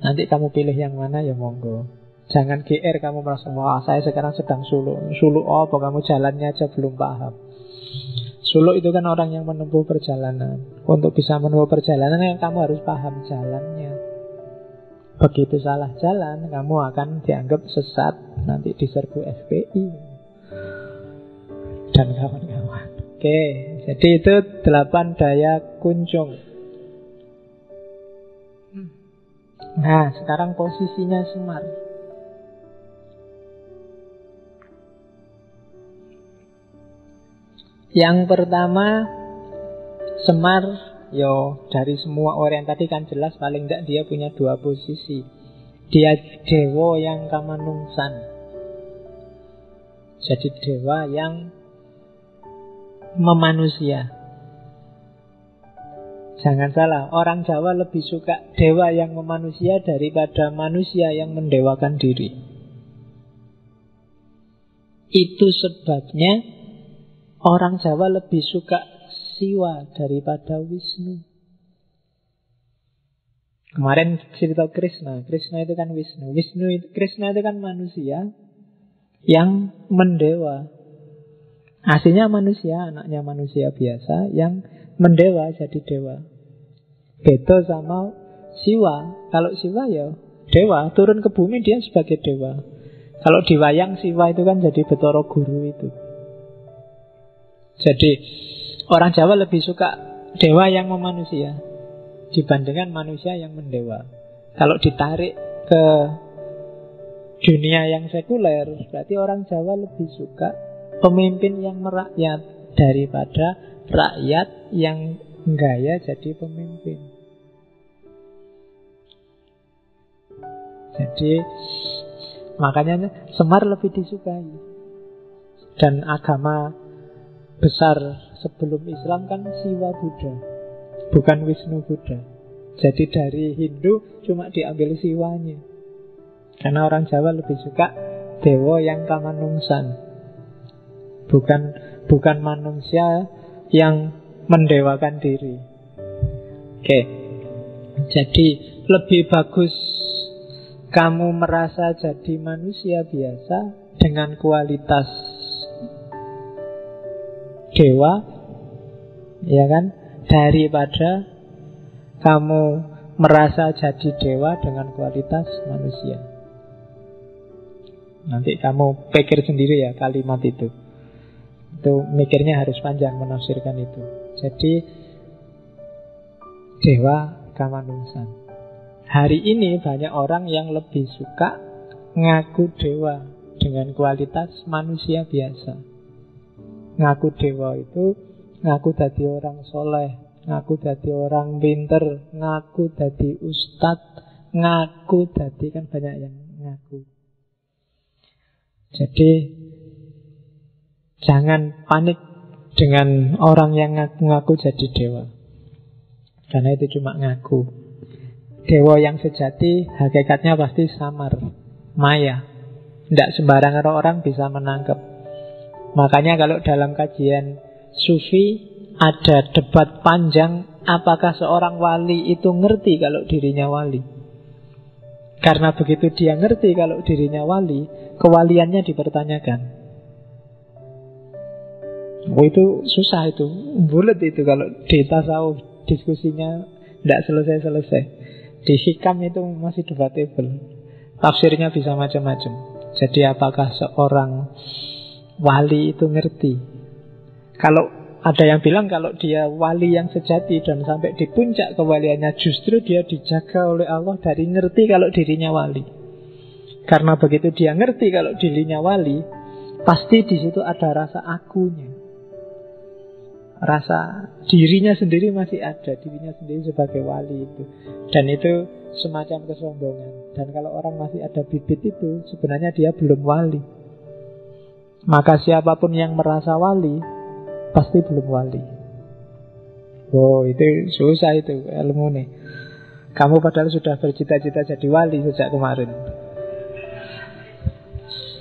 Nanti kamu pilih yang mana ya monggo. Jangan GR kamu merasa, wah saya sekarang sedang suluk. Suluk apa, kamu jalannya aja belum paham. Suluk itu kan orang yang menempuh perjalanan. Untuk bisa menempuh perjalanan kamu harus paham jalannya. Begitu salah jalan, kamu akan dianggap sesat. Nanti diserbu FPI dan kawan-kawan. Oke, jadi itu 8 daya kunjung. Nah, sekarang posisinya Semar. Yang pertama, Semar, dari semua orang tadi kan jelas paling tidak dia punya 2 posisi. Dia dewa yang kamanungsan. Jadi dewa yang memanusia. Jangan salah, orang Jawa lebih suka dewa yang memanusia daripada manusia yang mendewakan diri. Itu sebabnya orang Jawa lebih suka Siwa daripada Wisnu. Kemarin cerita Krishna. Krishna itu kan Wisnu. Krishna itu kan manusia yang mendewa. Aslinya manusia, anaknya manusia biasa yang mendewa jadi dewa. Beda sama Siwa. Kalau Siwa ya dewa, turun ke bumi dia sebagai dewa. Kalau di wayang Siwa itu kan jadi Betara Guru itu. Jadi orang Jawa lebih suka dewa yang memanusia dibandingkan manusia yang mendewa. Kalau ditarik ke dunia yang sekuler, berarti orang Jawa lebih suka pemimpin yang merakyat daripada rakyat yang gaya jadi pemimpin. Jadi makanya Semar lebih disukai. Dan agama besar sebelum Islam kan Siwa Buddha, bukan Wisnu Buddha. Jadi dari Hindu cuma diambil Siwanya. Karena orang Jawa lebih suka dewa yang kamanungsan, bukan manusia yang mendewakan diri. Oke. Jadi lebih bagus kamu merasa jadi manusia biasa dengan kualitas dewa, ya kan, daripada kamu merasa jadi dewa dengan kualitas manusia. Nanti kamu pikir sendiri ya kalimat itu. Itu mikirnya harus panjang menafsirkan itu. Jadi dewa kamanusan. Hari ini banyak orang yang lebih suka ngaku dewa dengan kualitas manusia biasa. Ngaku dewa itu ngaku jadi orang soleh, ngaku jadi orang pinter, ngaku jadi ustadz, ngaku jadi, kan banyak yang ngaku. Jadi jangan panik dengan orang yang ngaku-ngaku jadi dewa, karena itu cuma ngaku. Dewa yang sejati hakikatnya pasti samar, maya. Tidak sembarangan orang bisa menangkap. Makanya kalau dalam kajian sufi ada debat panjang, apakah seorang wali itu ngerti kalau dirinya wali. Karena begitu dia ngerti kalau dirinya wali, kewaliannya dipertanyakan. Oh, itu susah itu, bulat itu kalau di tasawuf diskusinya tidak selesai-selesai. Di hikam itu masih debatable, tafsirnya bisa macam-macam. Jadi apakah seorang wali itu ngerti? Kalau ada yang bilang kalau dia wali yang sejati dan sampai di puncak kewaliannya, justru dia dijaga oleh Allah dari ngerti kalau dirinya wali. Karena begitu dia ngerti kalau dirinya wali, pasti di situ ada rasa akunya, rasa dirinya sendiri masih ada, dirinya sendiri sebagai wali itu. Dan itu semacam kesombongan. Dan kalau orang masih ada bibit itu, sebenarnya dia belum wali. Maka siapapun yang merasa wali pasti belum wali. Oh, itu susah itu ilmu nih. Kamu padahal sudah bercita-cita jadi wali sejak kemarin,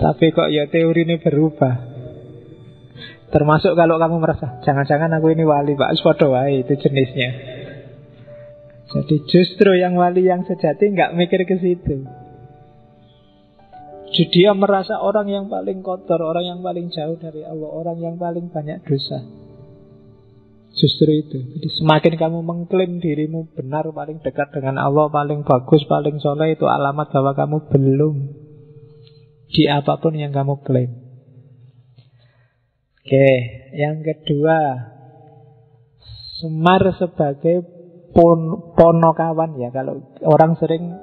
tapi kok ya teori ini berubah. Termasuk kalau kamu merasa jangan-jangan aku ini wali, Pak, padha wae, itu jenisnya. Jadi justru yang wali yang sejati nggak mikir ke situ. Jadi dia merasa orang yang paling kotor, orang yang paling jauh dari Allah, orang yang paling banyak dosa. Justru itu. Jadi semakin kamu mengklaim dirimu benar, paling dekat dengan Allah, paling bagus, paling soleh, itu alamat bahwa kamu belum di apapun yang kamu klaim. Oke, yang kedua, Semar sebagai ponokawan ya. Kalau orang sering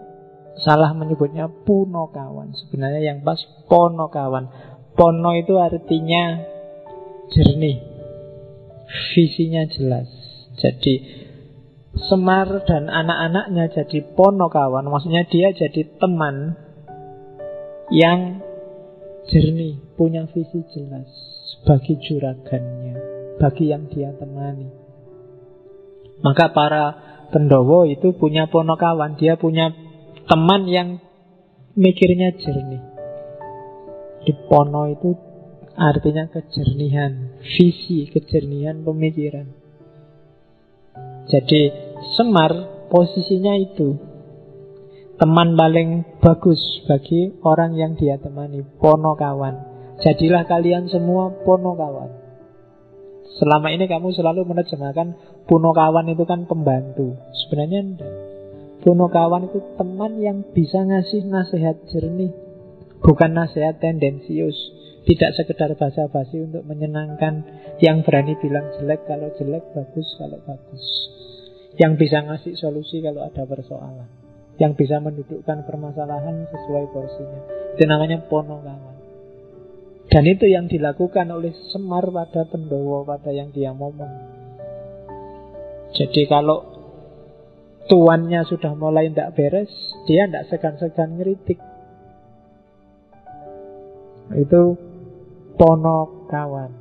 salah menyebutnya punokawan, sebenarnya yang pas ponokawan. Pono itu artinya jernih, visinya jelas. Jadi Semar dan anak-anaknya jadi ponokawan, maksudnya dia jadi teman yang jernih, punya visi jelas bagi juragannya, bagi yang dia temani. Maka para Pendowo itu punya ponokawan, dia punya teman yang mikirnya jernih. Di pono itu artinya kejernihan visi, kejernihan pemikiran. Jadi Semar posisinya itu teman paling bagus bagi orang yang dia temani, ponokawan. Jadilah kalian semua ponokawan. Selama ini kamu selalu menerjemahkan punokawan itu kan pembantu. Sebenarnya enggak. Punokawan itu teman yang bisa ngasih nasihat jernih, bukan nasihat tendensius. Tidak sekedar basa-basi untuk menyenangkan, yang berani bilang jelek kalau jelek, bagus kalau bagus. Yang bisa ngasih solusi kalau ada persoalan, yang bisa mendudukkan permasalahan sesuai porsinya. Itu namanya ponokawan. Dan itu yang dilakukan oleh Semar pada Pendowo, pada yang dia ngomong. Jadi kalau tuannya sudah mulai tidak beres, dia tidak segan-segan ngeritik. Itu ponokawan,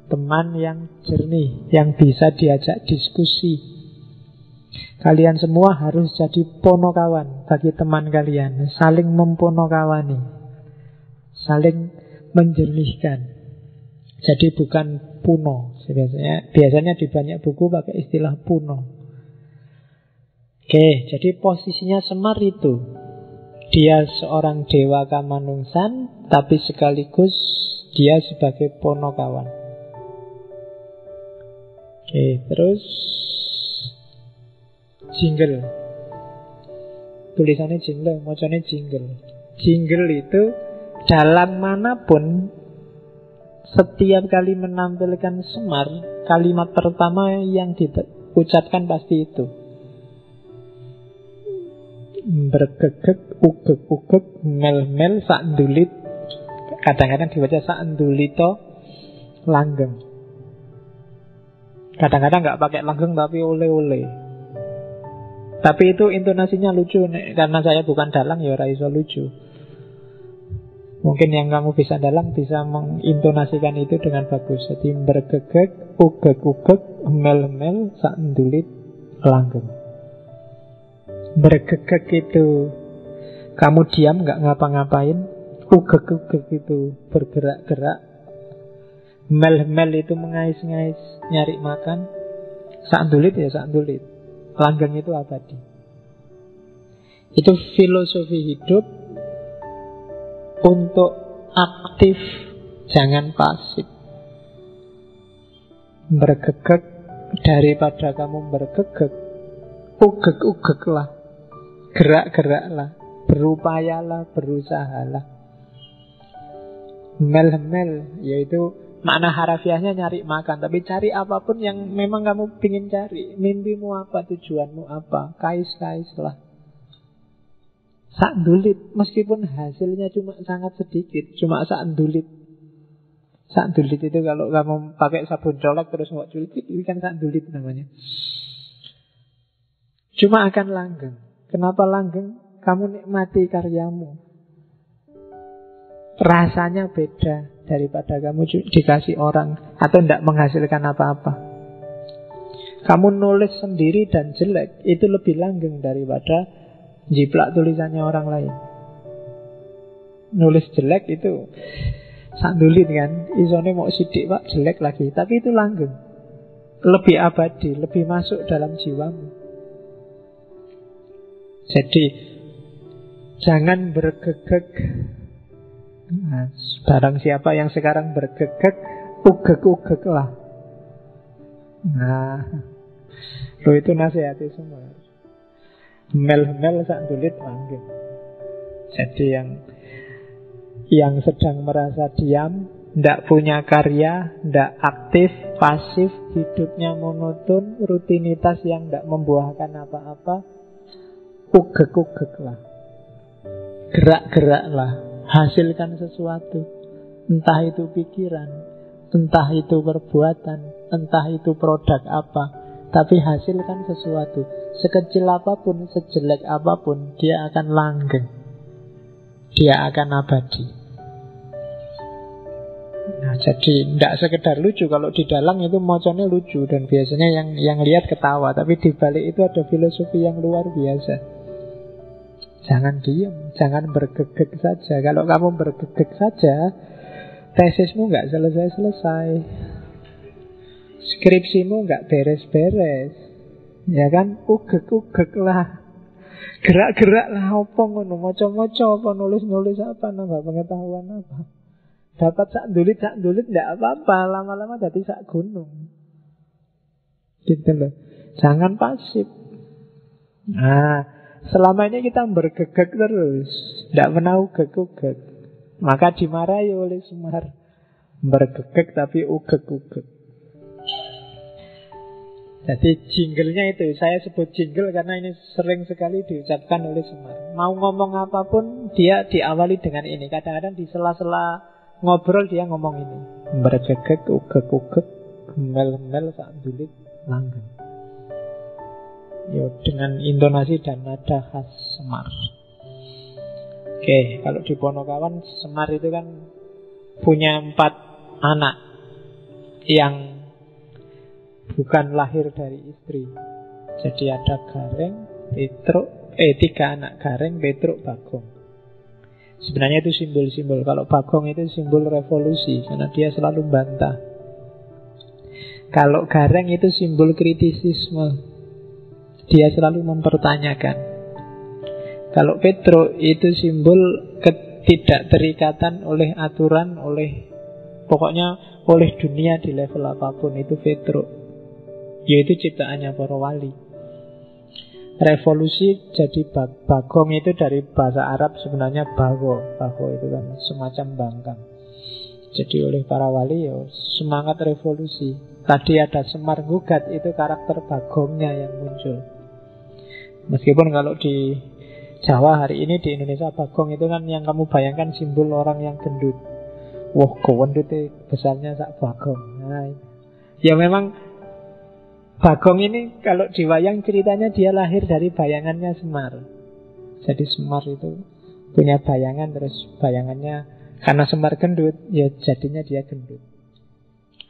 teman yang jernih, yang bisa diajak diskusi. Kalian semua harus jadi ponokawan bagi teman kalian, saling memponokawani, saling menjernihkan. Jadi bukan puno. Biasanya di banyak buku pakai istilah puno. Oke, jadi posisinya Semar itu Dia seorang dewa kamanungsan, tapi sekaligus dia sebagai Ponokawan. Oke, terus jingle. Tulisannya jingle, mocone jingle. Jingle itu dalam manapun, setiap kali menampilkan Semar, kalimat pertama yang diucapkan pasti itu. Bergegek, ugek-ugek, mel-mel, sakndulit. Kadang-kadang dibaca sakndulito, langgeng. Kadang-kadang nggak pakai langgeng tapi ole-ole. Tapi itu intonasinya lucu, karena saya bukan dalang ya ora iso lucu. Mungkin yang kamu bisa dalang bisa mengintonasikan itu dengan bagus. Jadi bergegek, ugek-ugek, mel-mel, sakndulit, langgeng. Bergegek itu kamu diam nggak ngapa-ngapain. Ugek-ugek itu bergerak-gerak. Mel-mel itu mengais-ngais, nyari makan. Sakndulit ya sakndulit, langgeng itu abadi. Itu filosofi hidup. Untuk aktif, jangan pasif. Bergegek, daripada kamu bergegek, ugek-ugeklah, gerak-geraklah, berupayalah, berusahalah. Mel-mel, yaitu makna harafiahnya nyari makan. Tapi cari apapun yang memang kamu ingin cari. Mimpimu apa, tujuanmu apa, kais-kaislah. Sakndulit, meskipun hasilnya cuma sangat sedikit, cuma sakndulit. Sakndulit itu kalau kamu pakai sabun colek terus mau culit, itu kan sakndulit namanya. Cuma akan langgeng. Kenapa langgeng? Kamu nikmati karyamu. Rasanya beda daripada kamu dikasih orang atau tidak menghasilkan apa-apa. Kamu nulis sendiri dan jelek, itu lebih langgeng daripada jiplak tulisannya orang lain. Nulis jelek itu sakndulit kan, isone mau sidik pak jelek lagi, tapi itu langgeng, lebih abadi, lebih masuk dalam jiwamu. Jadi jangan bergegek. Nah, barang siapa yang sekarang bergegek, ugek-ugeklah. Nah, lo itu nasihati semua. Mel-mel sakndulit langgeng. Jadi yang sedang merasa diam, tidak punya karya, tidak aktif, pasif, hidupnya monoton, rutinitas yang tidak membuahkan apa-apa, ugek-ugeklah, gerak-geraklah, hasilkan sesuatu. Entah itu pikiran, entah itu perbuatan, entah itu produk apa, tapi hasilkan sesuatu. Sekecil apapun, sejelek apapun, dia akan langgeng, dia akan abadi. Nah, jadi tidak sekedar lucu. Kalau di dalang itu moconnya lucu, dan biasanya yang lihat ketawa. Tapi di balik itu ada filosofi yang luar biasa. Jangan diam, jangan bergegek saja. Kalau kamu bergegek saja, tesismu nggak selesai-selesai, skripsimu nggak beres-beres. Ya kan, ugek-ugek lah, gerak-gerak lah, apa ngono, moco-moco apa, nulis-nulis apa, nambah pengetahuan apa. Dapat sakndulit ndak apa-apa, lama-lama jadi sak gunung. Gitu loh. Jangan pasif. Nah, selama ini kita bergegek terus, ndak pernah ugek-ugek. Maka dimarahi oleh Semar. Bergegek tapi ugek-ugek. Jadi jinglenya itu, saya sebut jingle karena ini sering sekali diucapkan oleh Semar. Mau ngomong apapun, dia diawali dengan ini. Kadang-kadang di sela-sela ngobrol dia ngomong ini. Bergegek, ugek-ugek, mel-mel, sakndulit, langgeng. Yo, dengan intonasi dan nada khas Semar. Oke, kalau di Ponokawan, Semar itu kan punya 4 anak yang bukan lahir dari istri. Jadi ada Gareng, Petruk, 3 anak, Gareng, Petruk, Bagong. Sebenarnya itu simbol-simbol. Kalau Bagong itu simbol revolusi, karena dia selalu bantah. Kalau Gareng itu simbol kritisisme, dia selalu mempertanyakan. Kalau Petruk itu simbol ketidakterikatan oleh aturan, pokoknya oleh dunia di level apapun. Itu Petruk, yaitu ciptaannya para wali. Revolusi jadi bagong itu dari bahasa Arab sebenarnya bago itu kan semacam bangkang. Jadi oleh para wali ya semangat revolusi. Tadi ada Semar Gugat, itu karakter bagongnya yang muncul. Meskipun kalau di Jawa hari ini, di Indonesia, bagong itu kan yang kamu bayangkan simbol orang yang gendut. Wah, gendut itu besarnya sak bagong. Nah, ya memang bagong ini kalau diwayang ceritanya dia lahir dari bayangannya Semar. Jadi Semar itu punya bayangan, terus bayangannya karena Semar gendut, ya jadinya dia gendut.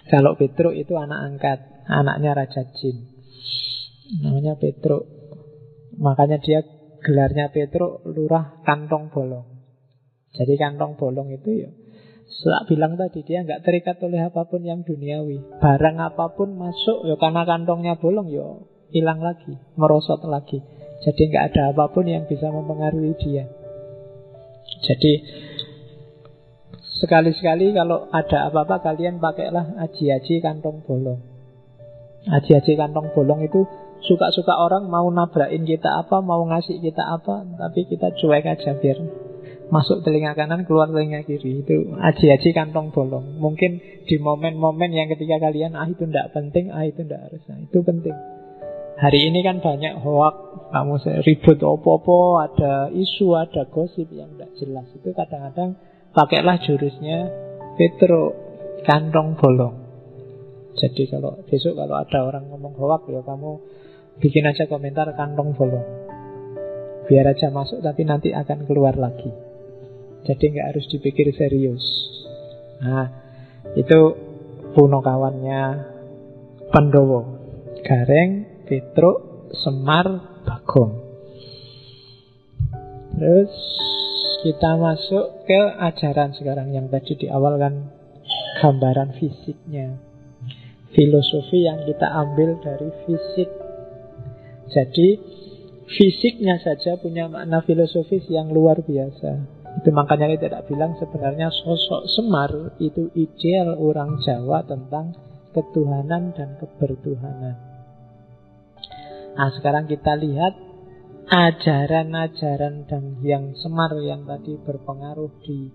Kalau Petruk itu anak angkat, anaknya Raja Jin, namanya Petruk. Makanya dia gelarnya Petruk, lurah kantong bolong. Jadi kantong bolong itu ya saya bilang tadi, dia nggak terikat oleh apapun yang duniawi. Barang apapun masuk ya karena kantongnya bolong ya hilang lagi, merosot lagi. Jadi nggak ada apapun yang bisa mempengaruhi dia. Jadi sekali-sekali kalau ada apa-apa kalian pakailah aji-aji kantong bolong. Aji-aji kantong bolong itu suka-suka orang mau nabrakin kita apa, mau ngasih kita apa, tapi kita cuek aja biar masuk telinga kanan, keluar telinga kiri. Itu aji-aji kantong bolong. Mungkin di momen-momen yang ketika kalian itu tidak penting, itu tidak harus, itu penting. Hari ini kan banyak hoak, kamu ribut opo-opo, ada isu, ada gosip yang tidak jelas. Itu kadang-kadang pakailah jurusnya Petruk, kantong bolong. Jadi kalau besok kalau ada orang ngomong hoak, ya kamu bikin aja komentar kantong bolong. Biar aja masuk tapi nanti akan keluar lagi. Jadi nggak harus dipikir serius. Nah, itu punakawannya Pandhawa. Gareng, Petruk, Semar, Bagong. Terus kita masuk ke ajaran sekarang. Yang tadi di awal kan gambaran fisiknya, filosofi yang kita ambil dari fisik. Jadi fisiknya saja punya makna filosofis yang luar biasa. Itu makanya kita tidak bilang sebenarnya sosok Semar itu ideal orang Jawa tentang ketuhanan dan kebertuhanan. Nah, sekarang kita lihat ajaran-ajaran dan yang Semar yang tadi berpengaruh di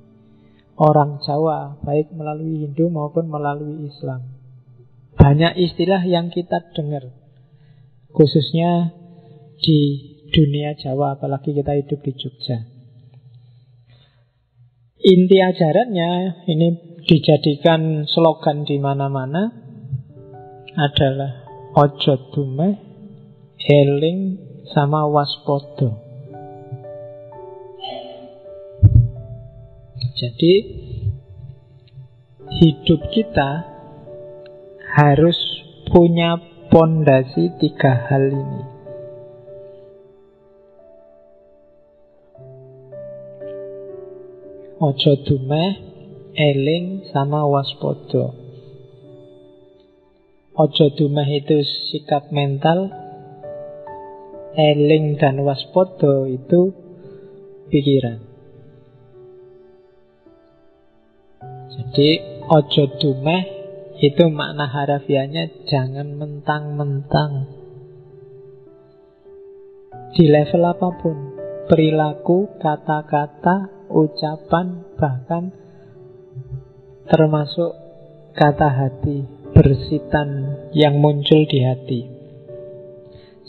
orang Jawa, baik melalui Hindu maupun melalui Islam. Banyak istilah yang kita dengar, khususnya di dunia Jawa, apalagi kita hidup di Jogja. Inti ajarannya ini dijadikan slogan di mana-mana adalah ojo dumeh, eling sama waspada. Jadi hidup kita harus punya pondasi 3 hal ini. Ojo dumeh, eling sama waspada. Ojo dumeh itu sikap mental, eling dan waspada itu pikiran. Jadi ojo dumeh itu makna harafiahnya jangan mentang-mentang. Di level apapun, perilaku, kata-kata, ucapan, bahkan termasuk kata hati, bersitan yang muncul di hati.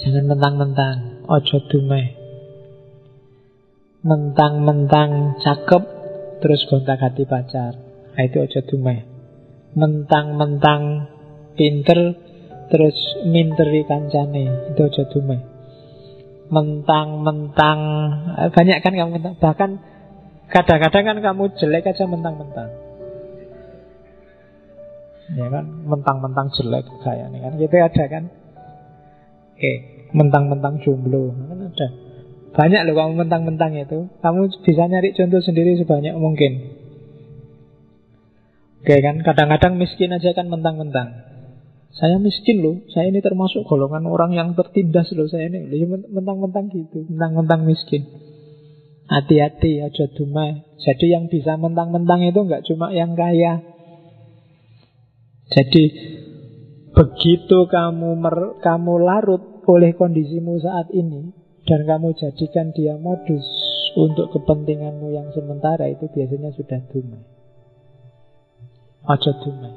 Jangan mentang-mentang, ojo dumeh. Mentang-mentang cakep terus gonta-ganti pacar, nah itu ojo dumeh. Mentang-mentang pinter terus minteri kancane, itu ojo dumeh. Mentang-mentang banyak kan kamu mentang, bahkan kadang-kadang kan kamu jelek aja mentang-mentang. Ya kan, mentang-mentang jelek kayak ini kan, gitu ada kan. Oke, mentang-mentang jomblo kan ada. Banyak loh kamu mentang-mentang itu. Kamu bisa nyari contoh sendiri sebanyak mungkin. Oke kan, kadang-kadang miskin aja kan mentang-mentang. Saya miskin loh, saya ini termasuk golongan orang yang tertindas loh, saya ini mentang-mentang gitu, mentang-mentang miskin. Hati-hati, ojo dumeh. Jadi yang bisa mentang-mentang itu enggak cuma yang kaya. Jadi begitu kamu larut oleh kondisimu saat ini dan kamu jadikan dia modus untuk kepentinganmu yang sementara, itu biasanya sudah dumeh. Ojo dumeh.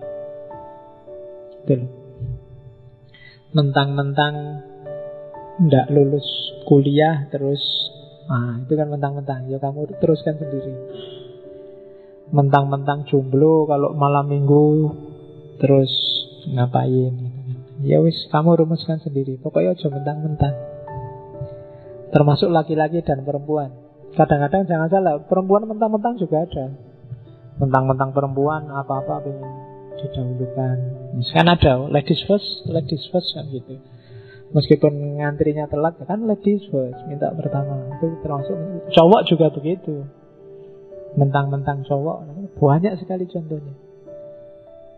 Betul. Mentang-mentang ndak lulus kuliah terus, itu kan mentang-mentang. Ya kamu teruskan sendiri. Mentang-mentang jomblo kalau malam minggu terus ngapain? Ya wis, kamu rumuskan sendiri. Pokoknya aja mentang-mentang. Termasuk laki-laki dan perempuan. Kadang-kadang jangan salah, perempuan mentang-mentang juga ada. Mentang-mentang perempuan apa-apa pengen didahulukan. Kan ada ladies first kan gitu. Meskipun ngantrinya telat, kan ladies first, minta pertama. Itu termasuk. Cowok juga begitu. Mentang-mentang cowok, banyak sekali contohnya.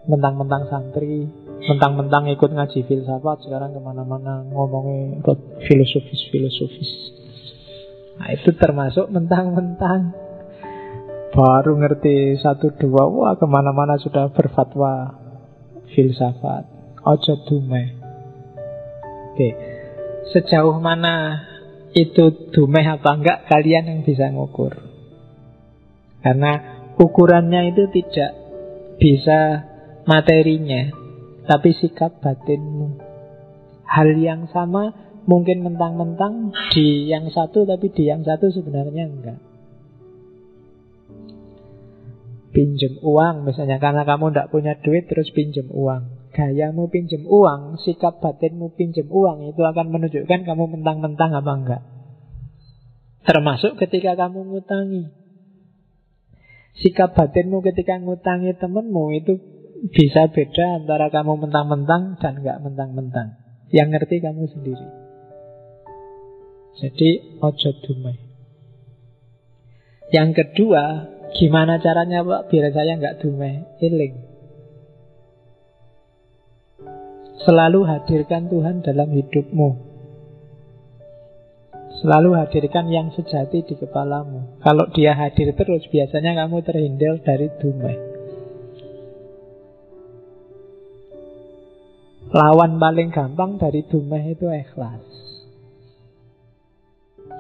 Mentang-mentang santri, mentang-mentang ikut ngaji filsafat, sekarang kemana-mana ngomongin filosofis. Nah, itu termasuk mentang-mentang. Baru ngerti 1-2, wah kemana-mana sudah berfatwa filsafat. Ojo dumeh. Oke, sejauh mana itu dumeh apa enggak, kalian yang bisa ngukur. Karena ukurannya itu tidak bisa materinya, tapi sikap batinmu. Hal yang sama mungkin mentang-mentang di yang satu, tapi di yang satu sebenarnya enggak. Pinjem uang misalnya, karena kamu tidak punya duit terus pinjem uang. Gayamu pinjem uang, sikap batinmu pinjem uang, itu akan menunjukkan kamu mentang-mentang apa enggak. Termasuk ketika kamu ngutangi. Sikap batinmu ketika ngutangi temenmu itu bisa beda antara kamu mentang-mentang dan enggak mentang-mentang. Yang ngerti kamu sendiri. Jadi ojo dumeh. Yang kedua, gimana caranya Pak biar saya nggak dumeh? Eling. Selalu hadirkan Tuhan dalam hidupmu. Selalu hadirkan yang sejati di kepalamu. Kalau dia hadir terus, biasanya kamu terhindar dari dumeh. Lawan paling gampang dari dumeh itu ikhlas.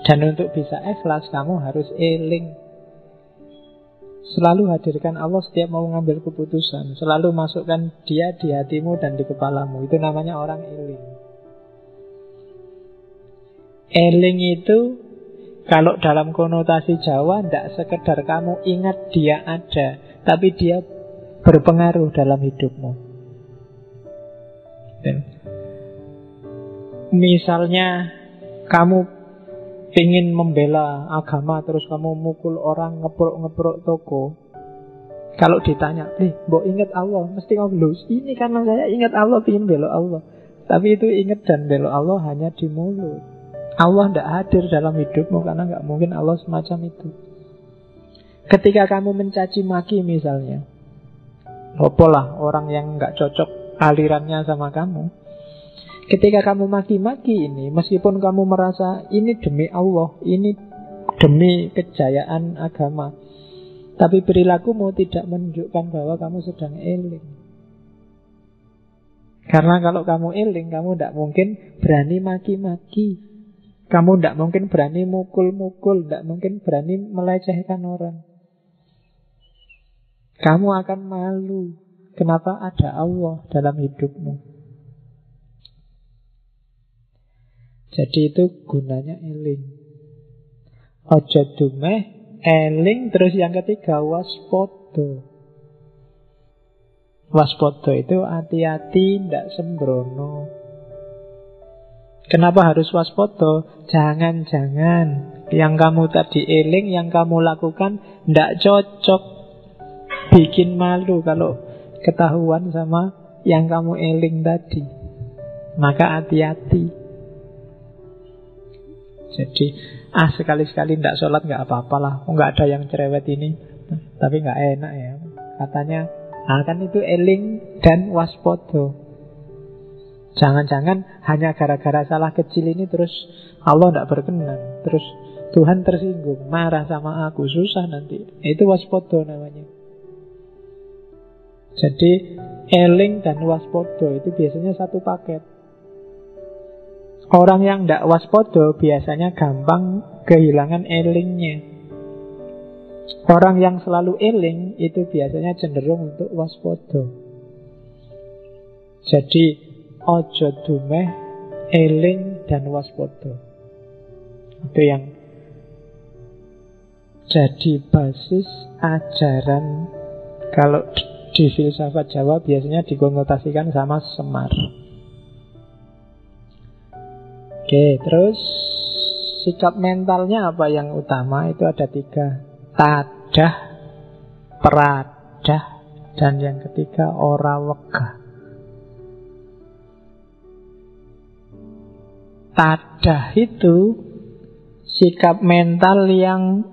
Dan untuk bisa ikhlas, kamu harus eling. Selalu hadirkan Allah setiap mau ngambil keputusan. Selalu masukkan dia di hatimu dan di kepalamu. Itu namanya orang eling. Eling itu kalau dalam konotasi Jawa tidak sekedar kamu ingat dia ada, tapi dia berpengaruh dalam hidupmu. Misalnya kamu ingin membela agama, terus kamu mukul orang, ngeprok toko. Kalau ditanya, mbok ingat Allah, mesti kamu ini karena saya ingat Allah, ingin bela Allah. Tapi itu ingat dan bela Allah hanya di mulut. Allah tidak hadir dalam hidupmu, karena nggak mungkin Allah semacam itu. Ketika kamu mencaci maki misalnya, opolah orang yang nggak cocok alirannya sama kamu. Ketika kamu maki-maki ini, meskipun kamu merasa ini demi Allah, ini demi kejayaan agama, tapi perilakumu tidak menunjukkan bahwa kamu sedang eling. Karena kalau kamu eling, kamu tidak mungkin berani maki-maki. Kamu tidak mungkin berani mukul-mukul, tidak mungkin berani melecehkan orang. Kamu akan malu. Kenapa ada Allah dalam hidupmu? Jadi itu gunanya eling. Ojo dumeh, eling. Terus yang ketiga, waspada. Waspada itu hati-hati, tidak sembrono. Kenapa harus waspada? Jangan-jangan yang kamu tadi eling, yang kamu lakukan tidak cocok, bikin malu kalau ketahuan sama yang kamu eling tadi. Maka hati-hati. Jadi sekali-sekali tidak sholat nggak apa-apalah, nggak ada yang cerewet ini. Tapi nggak enak ya. Katanya, kan itu eling dan waspada. Jangan-jangan hanya gara-gara salah kecil ini terus Allah tidak berkenan. Terus Tuhan tersinggung, marah sama aku, susah nanti. Itu waspodo namanya. Jadi eling dan waspodo itu biasanya satu paket. Orang yang tidak waspodo biasanya gampang kehilangan elingnya. Orang yang selalu eling itu biasanya cenderung untuk waspodo. Jadi ojo dumeh, eling dan waspodo. Itu yang jadi basis ajaran. Kalau di filsafat Jawa biasanya dikonotasikan sama Semar. Oke, terus sikap mentalnya apa yang utama? Itu ada 3. Tadah, peradah, dan yang ketiga ora wegah. Tadah itu sikap mental yang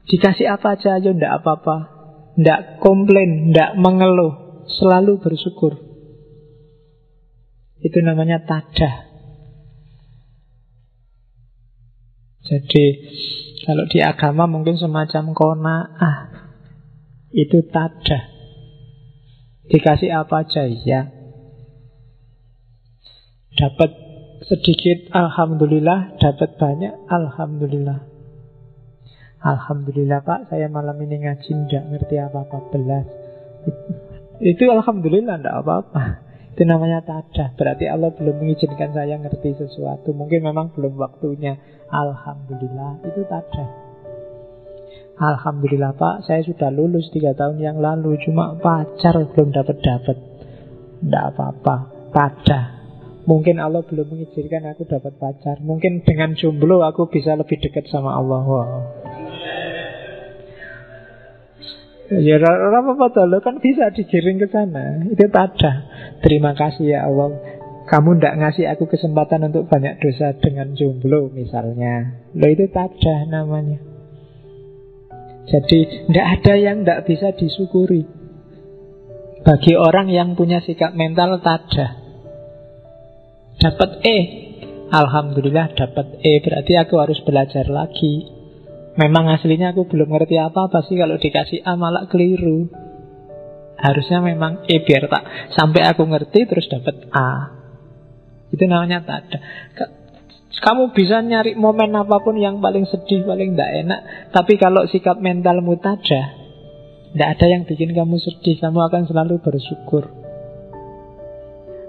dikasih apa aja, ayo ndak apa-apa, ndak komplain, ndak mengeluh, selalu bersyukur. Itu namanya tadah. Jadi kalau di agama mungkin semacam qanaah. Itu tadah. Dikasih apa aja ya. Dapat sedikit alhamdulillah, dapat banyak alhamdulillah. Alhamdulillah Pak, saya malam ini ngaji tidak ngerti apa-apa belas. Itu alhamdulillah, tidak apa-apa. Itu namanya tadah. Berarti Allah belum mengizinkan saya ngerti sesuatu. Mungkin memang belum waktunya. Alhamdulillah, itu tadah. Alhamdulillah Pak, saya sudah lulus 3 tahun yang lalu. Cuma pacar belum dapat-dapat. Tidak apa-apa, tadah. Mungkin Allah belum mengizinkan aku dapat pacar. Mungkin dengan jomblo aku bisa lebih dekat sama Allah. Wow. Ya apa-apa lo kan bisa digiring ke sana. Itu tadah. Terima kasih ya Allah, kamu tidak ngasih aku kesempatan untuk banyak dosa dengan jomblo misalnya. Lo itu tadah namanya. Jadi tidak ada yang tidak bisa disyukuri. Bagi orang yang punya sikap mental tadah. Dapat E, alhamdulillah dapat E, berarti aku harus belajar lagi. Memang aslinya aku belum ngerti apa-apa sih, kalau dikasih A malah keliru. Harusnya memang E biar tak sampai aku ngerti terus dapat A. Itu namanya tadah. Kamu bisa nyari momen apapun yang paling sedih, paling tidak enak, tapi kalau sikap mentalmu tadah, tidak ada yang bikin kamu sedih. Kamu akan selalu bersyukur.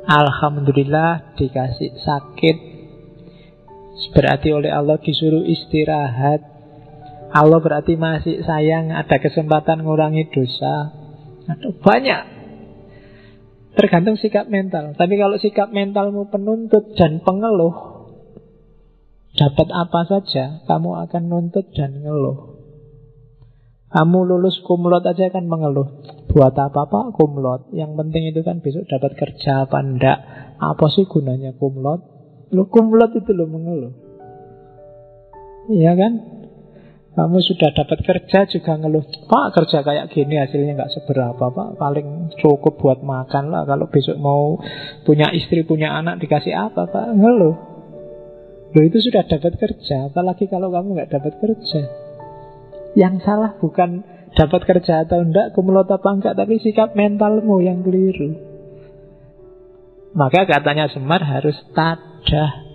Alhamdulillah dikasih sakit, berarti oleh Allah disuruh istirahat. Allah berarti masih sayang, ada kesempatan ngurangi dosa. Ada banyak. Tergantung sikap mental. Tapi kalau sikap mentalmu penuntut dan pengeluh, dapat apa saja kamu akan nuntut dan ngeluh. Kamu lulus kumlot aja kan mengeluh. Buat apa Pak kumlot? Yang penting itu kan besok dapat kerja apa enggak. Apa sih gunanya kumlot? Lu kumlot itu lo mengeluh. Iya kan? Kamu sudah dapat kerja juga ngeluh, Pak kerja kayak gini hasilnya nggak seberapa Pak, paling cukup buat makan lah. Kalau besok mau punya istri, punya anak dikasih apa Pak? Ngeluh. Loh itu sudah dapat kerja, apalagi kalau kamu nggak dapat kerja. Yang salah bukan dapat kerja atau enggak, kumlot apa enggak, tapi sikap mentalmu yang keliru. Maka katanya Semar harus tadah.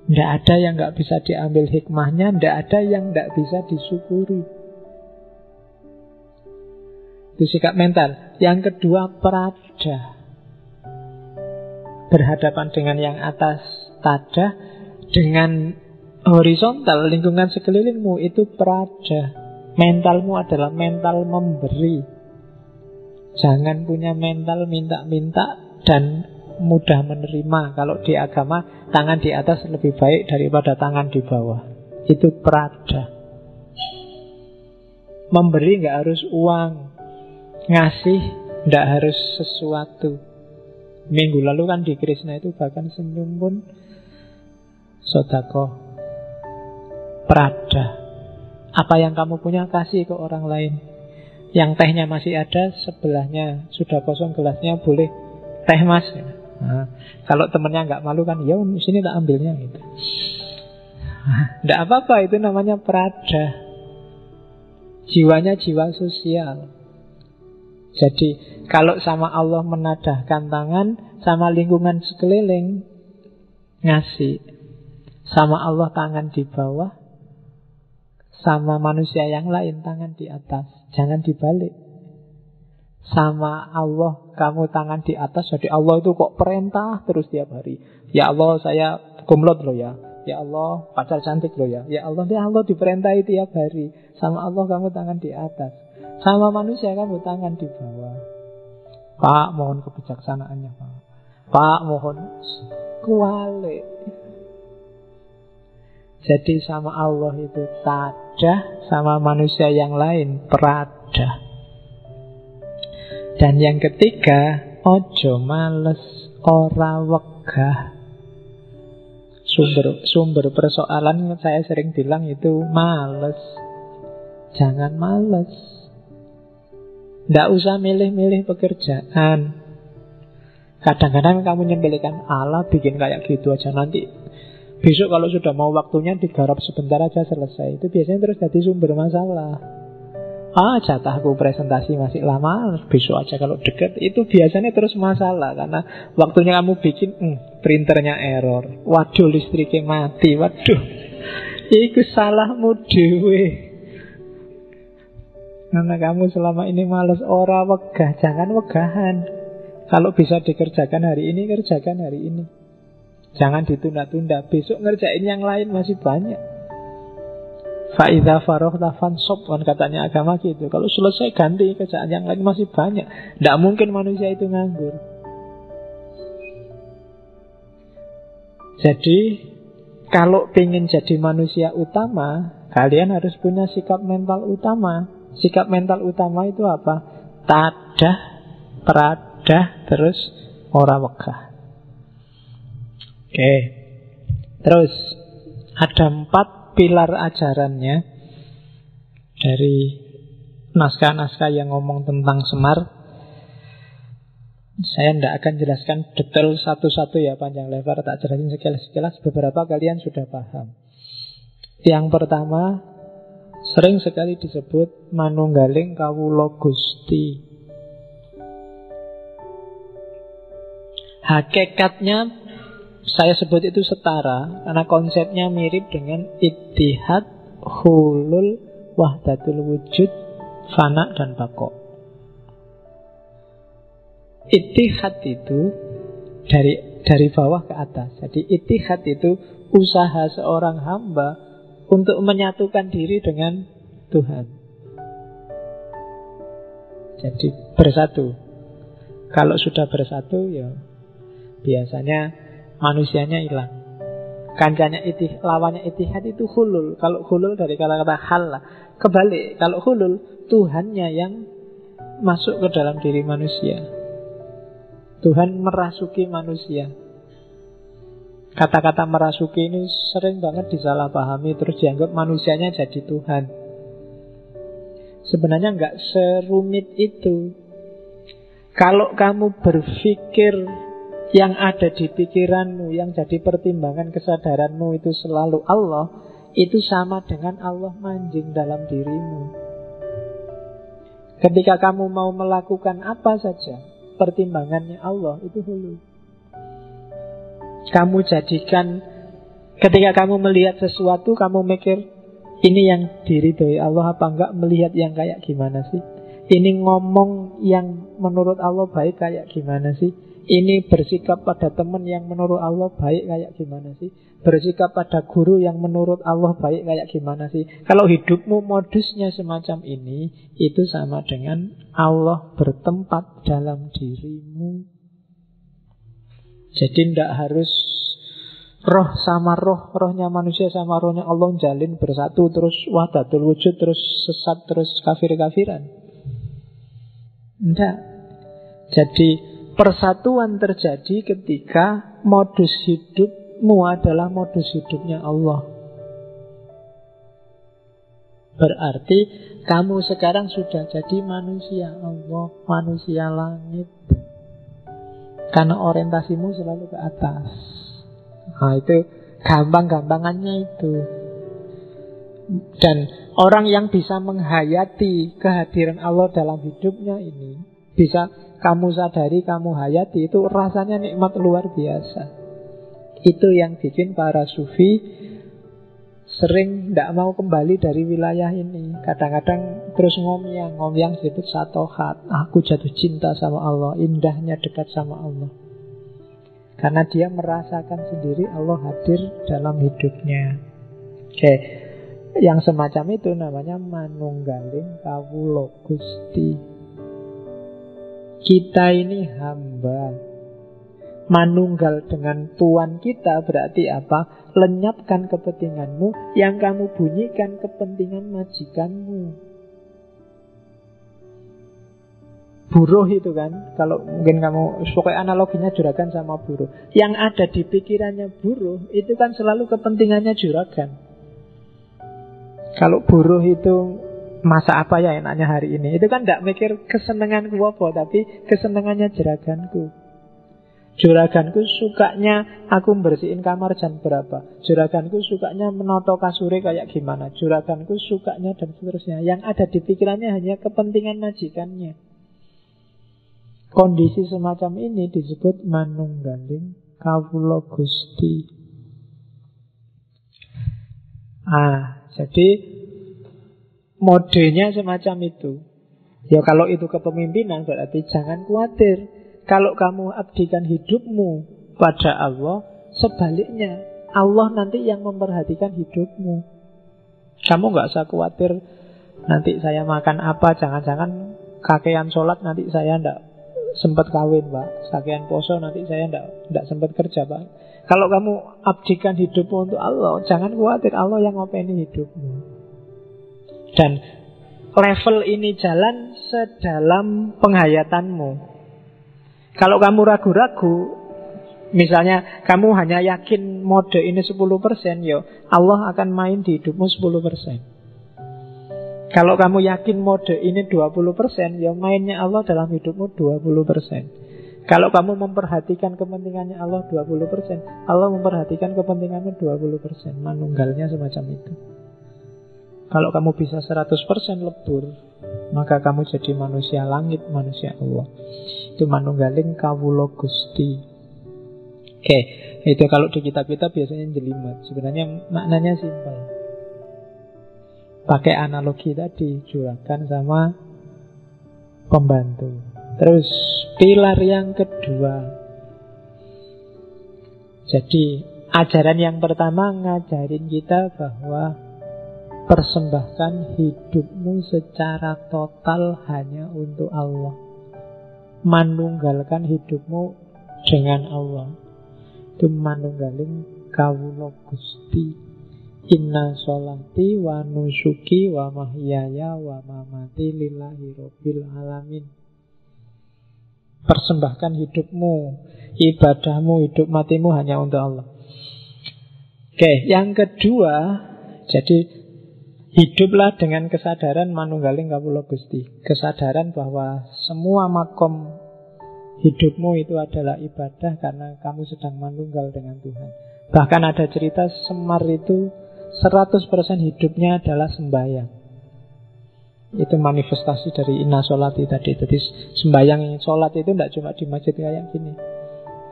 Tidak ada yang nggak bisa diambil hikmahnya, tidak ada yang nggak bisa disyukuri. Itu sikap mental. Yang kedua peradah. Berhadapan dengan yang atas tadah, dengan horizontal lingkungan sekelilingmu itu peradah. Mentalmu adalah mental memberi. Jangan punya mental minta-minta dan mudah menerima. Kalau di agama tangan di atas lebih baik daripada tangan di bawah. Itu peradah. Memberi nggak harus uang, ngasih nggak harus sesuatu. Minggu lalu kan di Krishna itu bahkan senyum pun sedekah. Peradah. Apa yang kamu punya kasih ke orang lain. Yang tehnya masih ada, sebelahnya sudah kosong gelasnya, boleh teh mas. Nah, kalau temennya nggak malu kan, ya sini tak ambilnya gitu. Tidak apa-apa, itu namanya prada. Jiwanya jiwa sosial. Jadi kalau sama Allah menadahkan tangan, sama lingkungan sekeliling ngasih. Sama Allah tangan di bawah, sama manusia yang lain tangan di atas. Jangan dibalik. Sama Allah kamu tangan di atas, jadi Allah itu kok perintah terus tiap hari. Ya Allah, saya kumlot loh ya. Ya Allah, pacar cantik loh ya. Ya Allah diperintahi tiap hari. Sama Allah kamu tangan di atas. Sama manusia kamu tangan di bawah. Pak, mohon kebijaksanaannya Pak. Pak, mohon kualik. Jadi sama Allah itu tadah, sama manusia yang lain prada. Dan yang ketiga, ojo males, ora wegah. Sumber persoalan saya sering bilang itu males. Jangan males. Tidak usah milih-milih pekerjaan. Kadang-kadang kamu nyembelihkan Allah, bikin kayak gitu aja. Nanti besok kalau sudah mau waktunya digarap sebentar aja selesai. Itu biasanya terus jadi sumber masalah. Jatahku presentasi masih lama, besok aja kalau deket. Itu biasanya terus masalah. Karena waktunya kamu bikin, printernya error. Waduh, listriknya mati. Waduh, itu salahmu dewe. Karena kamu selama ini males, ora wegah. Jangan wegahan. Kalau bisa dikerjakan hari ini, kerjakan hari ini. Jangan ditunda-tunda. Besok ngerjain yang lain masih banyak. Fa'idha faroghta fansab, kan katanya agama gitu. Kalau selesai ganti kerjaan yang lain masih banyak. Tidak mungkin manusia itu nganggur. Jadi kalau ingin jadi manusia utama, kalian harus punya sikap mental utama. Sikap mental utama itu apa? Tadah, peradah, terus ora wegah. Oke. Terus ada 4 pilar ajarannya dari naskah-naskah yang ngomong tentang Semar. Saya tidak akan jelaskan detail satu-satu ya, panjang lebar, tak jelasin sekilas-sekilas. Beberapa kalian sudah paham. Yang pertama, sering sekali disebut manunggaling kawula Gusti. Hakikatnya saya sebut itu setara karena konsepnya mirip dengan ittihad, hulul, wahdatul wujud, fana dan baqo. Ittihad itu dari bawah ke atas. Jadi ittihad itu usaha seorang hamba untuk menyatukan diri dengan Tuhan. Jadi bersatu. Kalau sudah bersatu ya biasanya manusianya hilang. Kancanya lawannya ittihad itu hulul. Kalau hulul dari kata-kata hal lah. Kebalik, kalau hulul Tuhannya yang masuk ke dalam diri manusia. Tuhan merasuki manusia. Kata-kata merasuki ini sering banget disalahpahami, terus dianggap manusianya jadi Tuhan. Sebenarnya nggak serumit itu. Kalau kamu berpikir yang ada di pikiranmu, yang jadi pertimbangan kesadaranmu itu selalu Allah, itu sama dengan Allah manjing dalam dirimu. Ketika kamu mau melakukan apa saja, pertimbangannya Allah, itu hulu. Kamu jadikan, ketika kamu melihat sesuatu, kamu mikir, ini yang diridhoi Allah apa enggak, melihat yang kayak gimana sih? Ini ngomong yang menurut Allah baik kayak gimana sih? Ini bersikap pada teman yang menurut Allah baik kayak gimana sih? Bersikap pada guru yang menurut Allah baik kayak gimana sih? Kalau hidupmu modusnya semacam ini, itu sama dengan Allah bertempat dalam dirimu. Jadi tidak harus roh sama roh, rohnya manusia sama rohnya Allah jalin bersatu, terus wahdatul wujud, terus sesat, terus kafir-kafiran. Tidak. Jadi persatuan terjadi ketika modus hidupmu adalah modus hidupnya Allah. Berarti kamu sekarang sudah jadi manusia Allah, manusia langit. Karena orientasimu selalu ke atas. Nah itu Gampang-gampangannya itu. Dan orang yang bisa menghayati kehadiran Allah dalam hidupnya ini, bisa kamu sadari, kamu hayati, itu rasanya nikmat luar biasa. Itu yang bikin para sufi sering tidak mau kembali dari wilayah ini. Kadang-kadang terus ngomyang disebut satohat. Aku jatuh cinta sama Allah, indahnya dekat sama Allah. Karena dia merasakan sendiri Allah hadir dalam hidupnya. Oke, yang semacam itu namanya manunggaling kawula Gusti. Kita ini hamba. Manunggal dengan Tuhan kita berarti apa? Lenyapkan kepentinganmu, yang kamu bunyikan kepentingan majikanmu. Buruh itu kan, kalau mungkin kamu, pokoknya analoginya juragan sama buruh. Yang ada di pikirannya buruh itu kan selalu kepentingannya juragan. Kalau buruh itu masak apa ya enaknya hari ini, itu kan tidak mikir kesenanganku apa, tapi kesenangannya juraganku. Juraganku sukanya aku bersihin kamar jam berapa, juraganku sukanya menoto kasure kayak gimana, juraganku sukanya dan seterusnya. Yang ada di pikirannya hanya kepentingan majikannya. Kondisi semacam ini disebut manunggaling kawula Gusti. Jadi modenya semacam itu. Ya kalau itu kepemimpinan berarti jangan khawatir. Kalau kamu abdikan hidupmu pada Allah, sebaliknya Allah nanti yang memperhatikan hidupmu. Kamu gak usah khawatir nanti saya makan apa, jangan-jangan kakean sholat nanti saya ndak sempat kawin, Pak. Kakean poso nanti saya ndak sempat kerja, Pak. Kalau kamu abdikan hidupmu untuk Allah, jangan khawatir, Allah yang ngopeni hidupmu. Dan level ini jalan sedalam penghayatanmu. Kalau kamu ragu-ragu, misalnya kamu hanya yakin mode ini 10%, ya Allah akan main di hidupmu 10%. Kalau kamu yakin mode ini 20%, ya mainnya Allah dalam hidupmu 20%. Kalau kamu memperhatikan kepentingannya Allah 20%, Allah memperhatikan kepentinganmu 20%. Manunggalnya semacam itu. Kalau kamu bisa 100% lebur, maka kamu jadi manusia langit, manusia Allah. Itu manunggaling kawula Gusti. Oke, itu kalau di kitab-kitab biasanya jelimet. Sebenarnya maknanya simpel. Pakai analogi tadi, juragan sama pembantu. Terus pilar yang kedua. Jadi ajaran yang pertama ngajarin kita bahwa persembahkan hidupmu secara total hanya untuk Allah. Manunggalkan hidupmu dengan Allah. Itu manunggaling kawula Gusti. Inna sholati wa nusuki wa mahyaya wa mamati lillahi rabbil alamin. Persembahkan hidupmu, ibadahmu, hidup matimu hanya untuk Allah. Oke, yang kedua, jadi hiduplah dengan kesadaran manunggaling kawula Gusti. Kesadaran bahwa semua makom hidupmu itu adalah ibadah karena kamu sedang manunggal dengan Tuhan. Bahkan ada cerita Semar itu 100% hidupnya adalah sembahyang. Itu manifestasi dari inna sholati tadi. Jadi sembahyang, sholat itu tidak cuma di masjid kayak gini.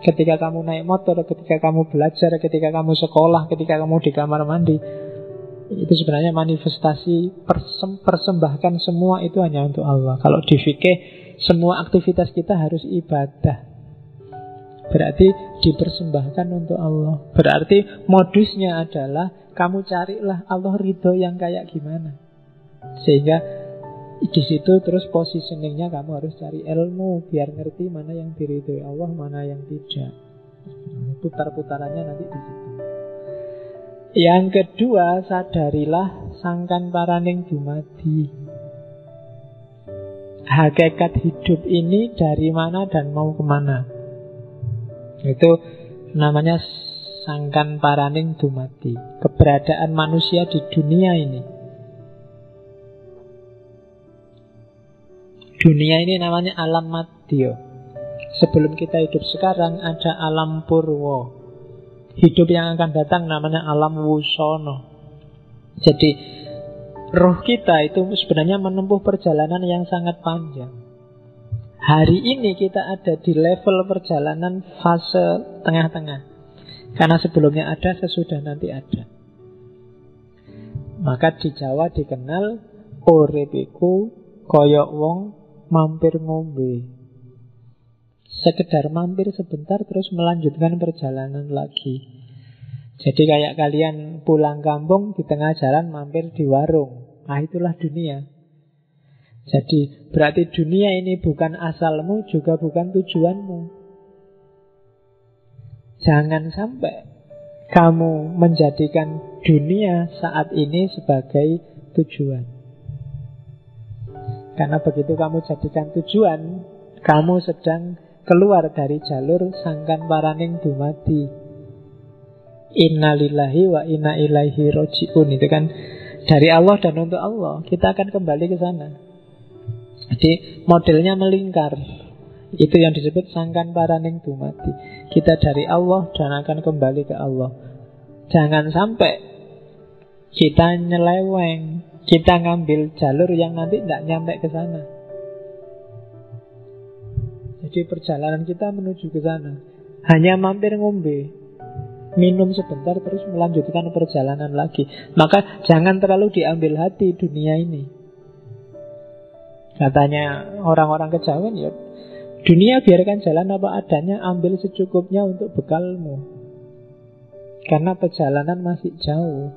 Ketika kamu naik motor, ketika kamu belajar, ketika kamu sekolah, ketika kamu di kamar mandi, itu sebenarnya manifestasi persembahkan semua itu hanya untuk Allah. Kalau di fikih, semua aktivitas kita harus ibadah. Berarti dipersembahkan untuk Allah. Berarti modusnya adalah kamu carilah Allah ridho yang kayak gimana. Sehingga di situ terus positioningnya kamu harus cari ilmu biar ngerti mana yang diridhoi Allah, mana yang tidak. Putar-putarannya nanti di situ. Yang kedua, sadarilah sangkan paraning dumadi. Hakikat hidup ini dari mana dan mau kemana. Itu namanya sangkan paraning dumadi. Keberadaan manusia di dunia ini. Dunia ini namanya alam madya. Sebelum kita hidup sekarang ada alam purwa. Hidup yang akan datang namanya alam wusono. Jadi roh kita itu sebenarnya menempuh perjalanan yang sangat panjang. Hari ini kita ada di level perjalanan fase tengah-tengah. Karena sebelumnya ada, sesudah nanti ada. Maka di Jawa dikenal urip iku koyok wong mampir ngombe. Sekedar mampir sebentar terus melanjutkan perjalanan lagi. Jadi kayak kalian pulang kampung di tengah jalan mampir di warung. Nah itulah dunia. Jadi berarti dunia ini bukan asalmu juga bukan tujuanmu. Jangan sampai kamu menjadikan dunia saat ini sebagai tujuan. Karena begitu kamu jadikan tujuan, kamu sedang keluar dari jalur sangkan paraning dumadi. Innalillahi wa inna ilaihi roji'un. Itu kan dari Allah dan untuk Allah. Kita akan kembali ke sana. Jadi modelnya melingkar. Itu yang disebut sangkan paraning dumadi. Kita dari Allah dan akan kembali ke Allah. Jangan sampai kita nyeleweng, kita ngambil jalur yang nanti tidak nyampe ke sana. Jadi perjalanan kita menuju ke sana hanya mampir ngombe, minum sebentar terus melanjutkan perjalanan lagi. Maka jangan terlalu diambil hati dunia ini. Katanya orang-orang kejawen, ya dunia biarkan jalan apa adanya, ambil secukupnya untuk bekalmu. Karena perjalanan masih jauh.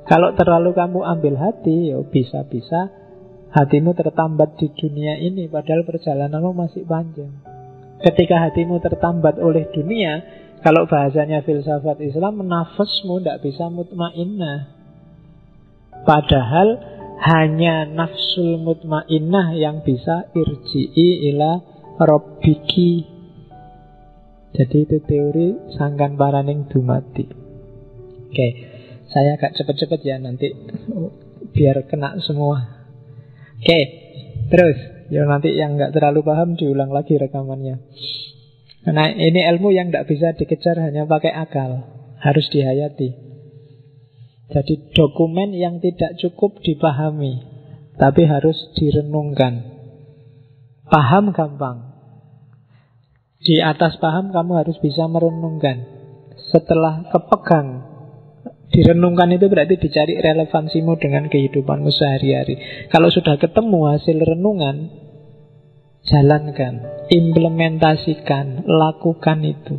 Kalau terlalu kamu ambil hati, ya bisa-bisa hatimu tertambat di dunia ini, padahal perjalananmu masih panjang. Ketika hatimu tertambat oleh dunia, kalau bahasanya filsafat Islam, nafasmu tidak bisa mutmainnah. Padahal hanya nafsul mutmainnah yang bisa irji'i ila rabbiki. Jadi itu teori sangkan paraning dumadi. Oke, saya agak cepet-cepet ya nanti biar kena semua. Oke, terus ya nanti yang nggak terlalu paham diulang lagi rekamannya. Nah ini ilmu yang nggak bisa dikejar hanya pakai akal, harus dihayati. Jadi dokumen yang tidak cukup dipahami, tapi harus direnungkan. Paham gampang. Di atas paham kamu harus bisa merenungkan. Setelah kepegang, direnungkan itu berarti dicari relevansimu dengan kehidupanmu sehari-hari. Kalau sudah ketemu hasil renungan, jalankan, implementasikan, lakukan itu.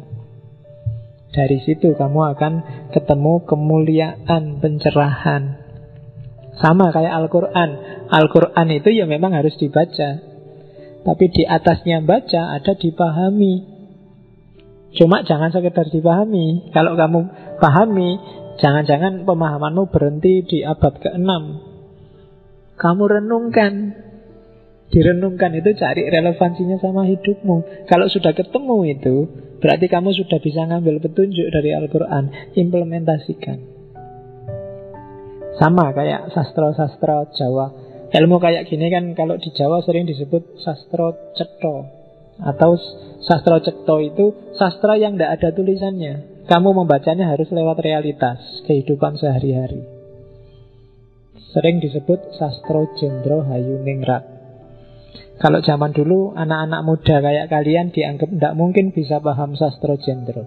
Dari situ kamu akan ketemu kemuliaan, pencerahan. Sama kayak Al-Quran. Al-Quran itu ya memang harus dibaca, tapi di atasnya baca ada dipahami. Cuma jangan sekedar dipahami. Kalau kamu pahami, jangan-jangan pemahamanmu berhenti di abad ke-6. Kamu renungkan. Direnungkan itu cari relevansinya sama hidupmu. Kalau sudah ketemu itu, berarti kamu sudah bisa ngambil petunjuk dari Al-Quran. Implementasikan. Sama kayak sastra-sastra Jawa. Ilmu kayak gini kan kalau di Jawa sering disebut sastra cetha. Atau sastra cetha itu sastra yang tidak ada tulisannya. Kamu membacanya harus lewat realitas kehidupan sehari-hari. Sering disebut sastra Jendra Hayuningrat. Kalau zaman dulu anak-anak muda kayak kalian dianggap tidak mungkin bisa paham sastra Jendra.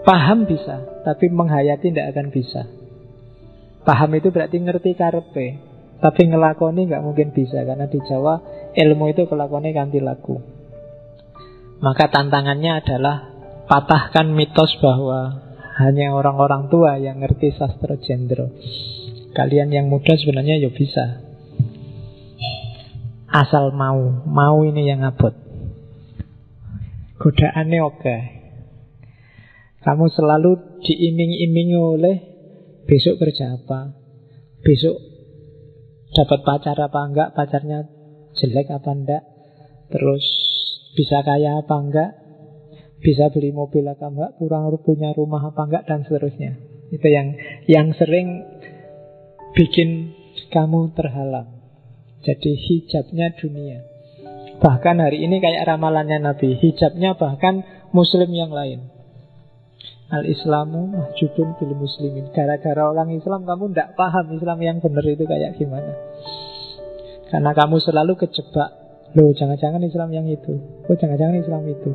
Paham bisa, tapi menghayati tidak akan bisa. Paham itu berarti ngerti karepe, tapi ngelakoni nggak mungkin bisa. Karena di Jawa ilmu itu kelakoni kanthi laku. Maka tantangannya adalah patahkan mitos bahwa hanya orang-orang tua yang ngerti sastra Jendra. Kalian yang muda sebenarnya ya bisa, asal mau ini yang abot. Godaannya oke. Kamu selalu diiming-imingi oleh besok kerja apa, besok dapat pacar apa enggak, pacarnya jelek apa enggak, terus bisa kaya apa enggak, bisa beli mobil apa enggak, kurang punya rumah apa enggak, dan seterusnya. Itu yang sering bikin kamu terhalang. Jadi hijabnya dunia. Bahkan hari ini kayak ramalannya Nabi, hijabnya bahkan muslim yang lain. Al-Islamu mahjubun bil muslimin. Gara-gara orang Islam kamu tidak paham Islam yang benar itu kayak gimana. Karena kamu selalu kejebak. Loh, jangan-jangan Islam yang itu. Oh, jangan-jangan Islam itu.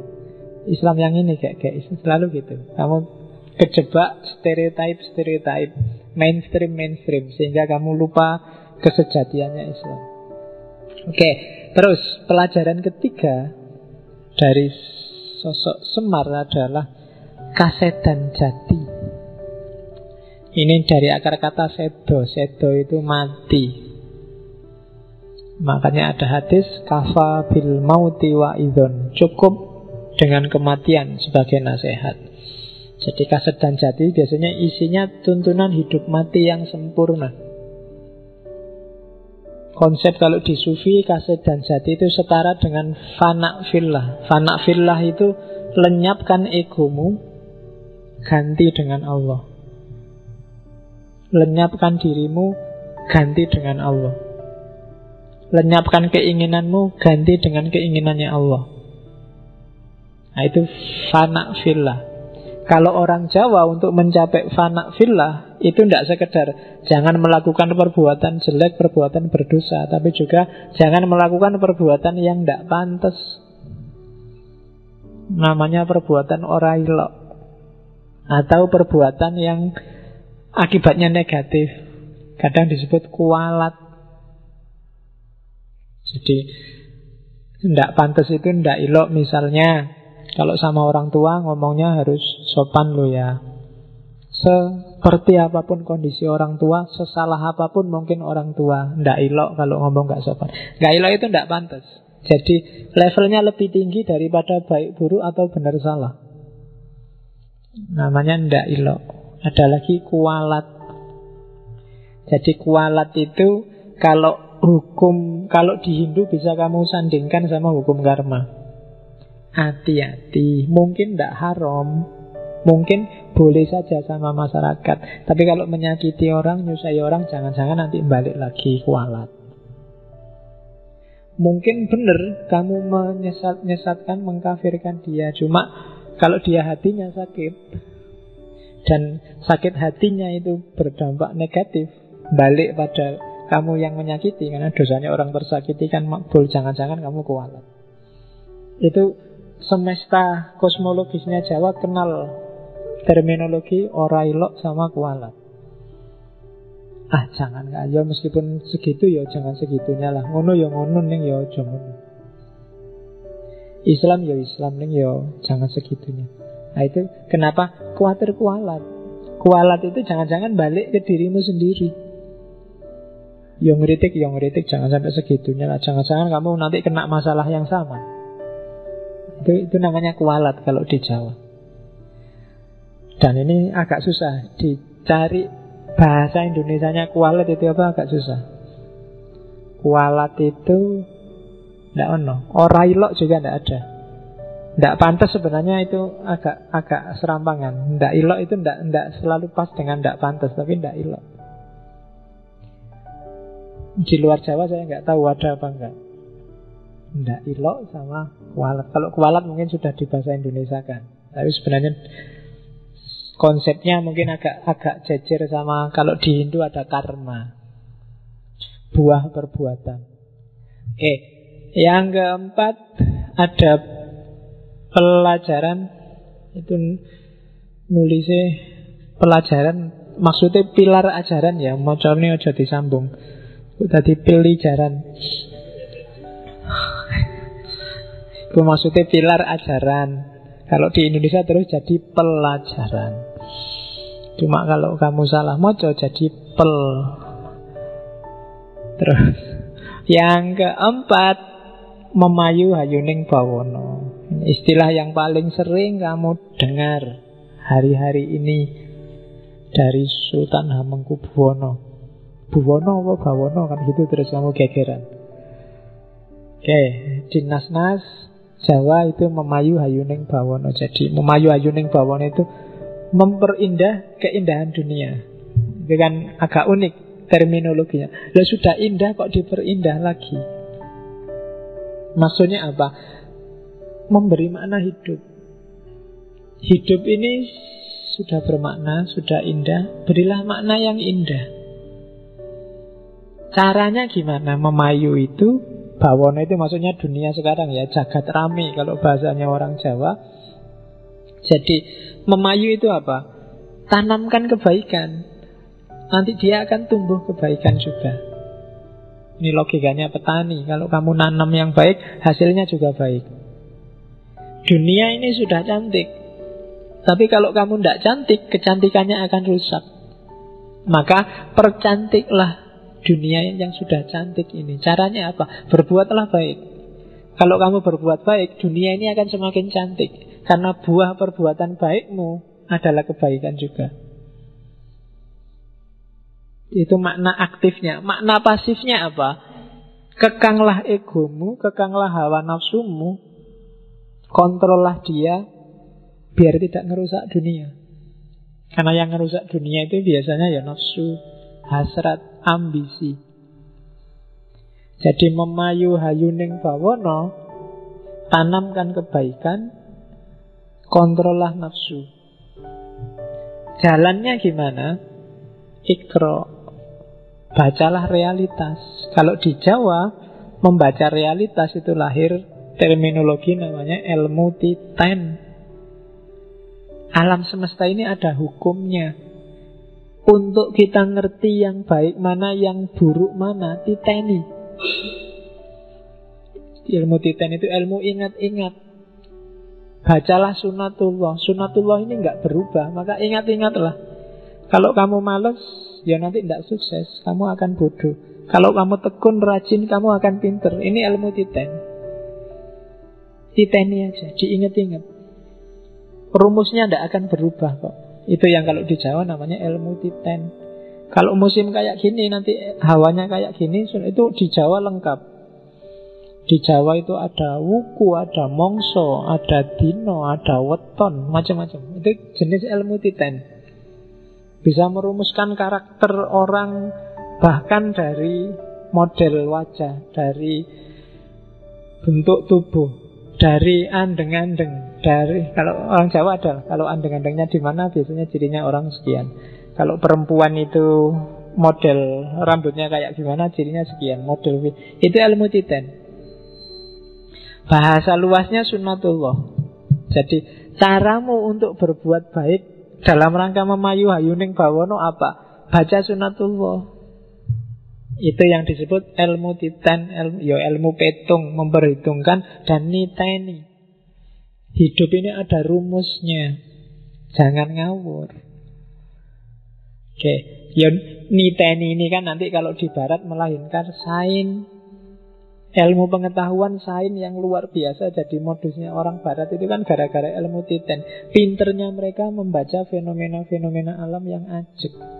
Islam yang ini kayak selalu gitu. Kamu kejebak stereotype, mainstream, sehingga kamu lupa kesejatiannya Islam. Oke, terus pelajaran ketiga dari sosok Semar adalah kasedan jati. Ini dari akar kata sedo. Sedo itu mati. Makanya ada hadis kafa bil mauti wa idhon. Cukup dengan kematian sebagai nasihat. Jadi kasedan jati biasanya isinya tuntunan hidup mati yang sempurna. Konsep kalau di sufi kasedan jati itu setara dengan fana fillah. Fana fillah itu lenyapkan egomu, ganti dengan Allah. Lenyapkan dirimu, ganti dengan Allah. Lenyapkan keinginanmu, ganti dengan keinginannya Allah. Nah, itu fana fillah. Kalau orang Jawa untuk mencapai fana fillah itu tidak sekedar jangan melakukan perbuatan jelek, perbuatan berdosa, tapi juga jangan melakukan perbuatan yang tidak pantas. Namanya perbuatan orailok, atau perbuatan yang akibatnya negatif. Kadang disebut kualat. Jadi tidak pantas itu tidak ilok. Misalnya kalau sama orang tua ngomongnya harus sopan lo ya. Seperti apapun kondisi orang tua, sesalah apapun mungkin orang tua, tidak ilok kalau ngomong nggak sopan. Nggak ilok itu tidak pantas. Jadi levelnya lebih tinggi daripada baik buruk atau benar salah. Namanya ndak ilok. Ada lagi kualat. Jadi kualat itu kalau di Hindu bisa kamu sandingkan sama hukum karma. Hati-hati. Mungkin ndak haram, mungkin boleh saja sama masyarakat. Tapi kalau menyakiti orang, nyusahi orang, jangan-jangan nanti balik lagi kualat. Mungkin benar kamu menyesatkan, mengkafirkan dia. Cuma kalau dia hatinya sakit, dan sakit hatinya itu berdampak negatif, balik pada kamu yang menyakiti. Karena dosanya orang tersakiti kan makbul. Jangan-jangan kamu kualat. Itu semesta kosmologisnya Jawa kenal terminologi orailok sama kualat. Jangan ya meskipun segitu ya jangan segitunya lah. Ngono ya ngono ning ya aja ngono. Islam ya Islam ning ya jangan segitunya. Nah itu kenapa khawatir kualat. Kualat itu jangan-jangan balik ke dirimu sendiri. Yang ngeritik jangan sampai segitunya lah. Jangan-jangan kamu nanti kena masalah yang sama. Itu namanya kualat kalau di Jawa. Dan ini agak susah dicari bahasa Indonesianya kualat itu apa, agak susah. Kualat itu tidak ono. Orailok juga tidak ada. Tidak pantas sebenarnya, itu agak serampangan. Tidak ilok itu tidak selalu pas dengan tidak pantas, tapi tidak ilok. Di luar Jawa saya nggak tahu ada apa enggak. Tidak ilok sama kualat. Kalau kualat mungkin sudah di bahasa Indonesia kan. Tapi sebenarnya konsepnya mungkin agak jejer sama kalau di Hindu ada karma, buah perbuatan. Yang keempat ada pelajaran. Itu nulisnya pelajaran, maksudnya pilar ajaran ya. Mocornya aja disambung. Tadi pelajaran. Itu maksudnya pilar ajaran. Kalau di Indonesia terus jadi pelajaran. Cuma kalau kamu salah moco jadi pel. Terus yang keempat, memayu hayuning bawono. Istilah yang paling sering kamu dengar hari-hari ini dari Sultan Hamengkubuwono. Buwono apa bawono kan gitu, terus kamu gegeran. Di nas-nas Jawa itu memayu hayuning bawono. Jadi memayu hayuning bawono itu memperindah keindahan dunia. Itu kan agak unik terminologinya. Lah sudah indah kok diperindah lagi. Maksudnya apa? Memberi makna hidup. Hidup ini sudah bermakna, sudah indah, berilah makna yang indah. Caranya gimana? Memayu itu, bawono itu maksudnya dunia sekarang ya, jagat rame kalau bahasanya orang Jawa. Jadi memayu itu apa? Tanamkan kebaikan, nanti dia akan tumbuh kebaikan juga. Ini logikanya petani. Kalau kamu nanam yang baik, hasilnya juga baik. Dunia ini sudah cantik, tapi kalau kamu tidak cantik, kecantikannya akan rusak. Maka percantiklah dunia yang sudah cantik ini. Caranya apa? Berbuatlah baik. Kalau kamu berbuat baik, dunia ini akan semakin cantik. Karena buah perbuatan baikmu adalah kebaikan juga. Itu makna aktifnya. Makna pasifnya apa? Kekanglah egomu, kekanglah hawa nafsumu, kontrollah dia biar tidak ngerusak dunia. Karena yang ngerusak dunia itu biasanya ya nafsu, hasrat, ambisi. Jadi memayu hayuning bawono, tanamkan kebaikan, kontrollah nafsu. Jalannya gimana? Ikro, bacalah realitas. Kalau di Jawa, membaca realitas itu lahir terminologi namanya ilmu titen. Alam semesta ini ada hukumnya. Untuk kita ngerti yang baik mana, yang buruk mana, titeni. Ilmu titen itu ilmu ingat-ingat. Bacalah sunatullah. Sunatullah ini enggak berubah, maka ingat-ingatlah. Kalau kamu malas, ya nanti tidak sukses, kamu akan bodoh. Kalau kamu tekun, rajin, kamu akan pinter. Ini ilmu titen. Titeni aja, diingat-ingat. Rumusnya tidak akan berubah kok. Itu yang kalau di Jawa namanya ilmu titen. Kalau musim kayak gini, nanti hawanya kayak gini, itu di Jawa lengkap. Di Jawa itu ada wuku, ada mongso, ada dino, ada weton, macam-macam. Itu jenis ilmu titen. Bisa merumuskan karakter orang, bahkan dari model wajah, dari bentuk tubuh, dari andeng-andeng, dari, kalau orang Jawa ada, kalau andeng-andengnya di mana biasanya cirinya orang sekian. Kalau perempuan itu model rambutnya kayak gimana, cirinya sekian, model itu ilmu titen. Bahasa luasnya sunnatullah. Jadi caramu untuk berbuat baik dalam rangka memayu hayuning bawono apa? Baca sunatullah. Itu yang disebut ilmu titen, ilmu petung, memperhitungkan dan niteni. Hidup ini ada rumusnya. Jangan ngawur. Oke, niteni ini kan nanti kalau di barat melahirkan sains. Ilmu pengetahuan sains yang luar biasa. Jadi modusnya orang barat itu kan gara-gara ilmu titen. Pinternya mereka membaca fenomena-fenomena alam yang ajek.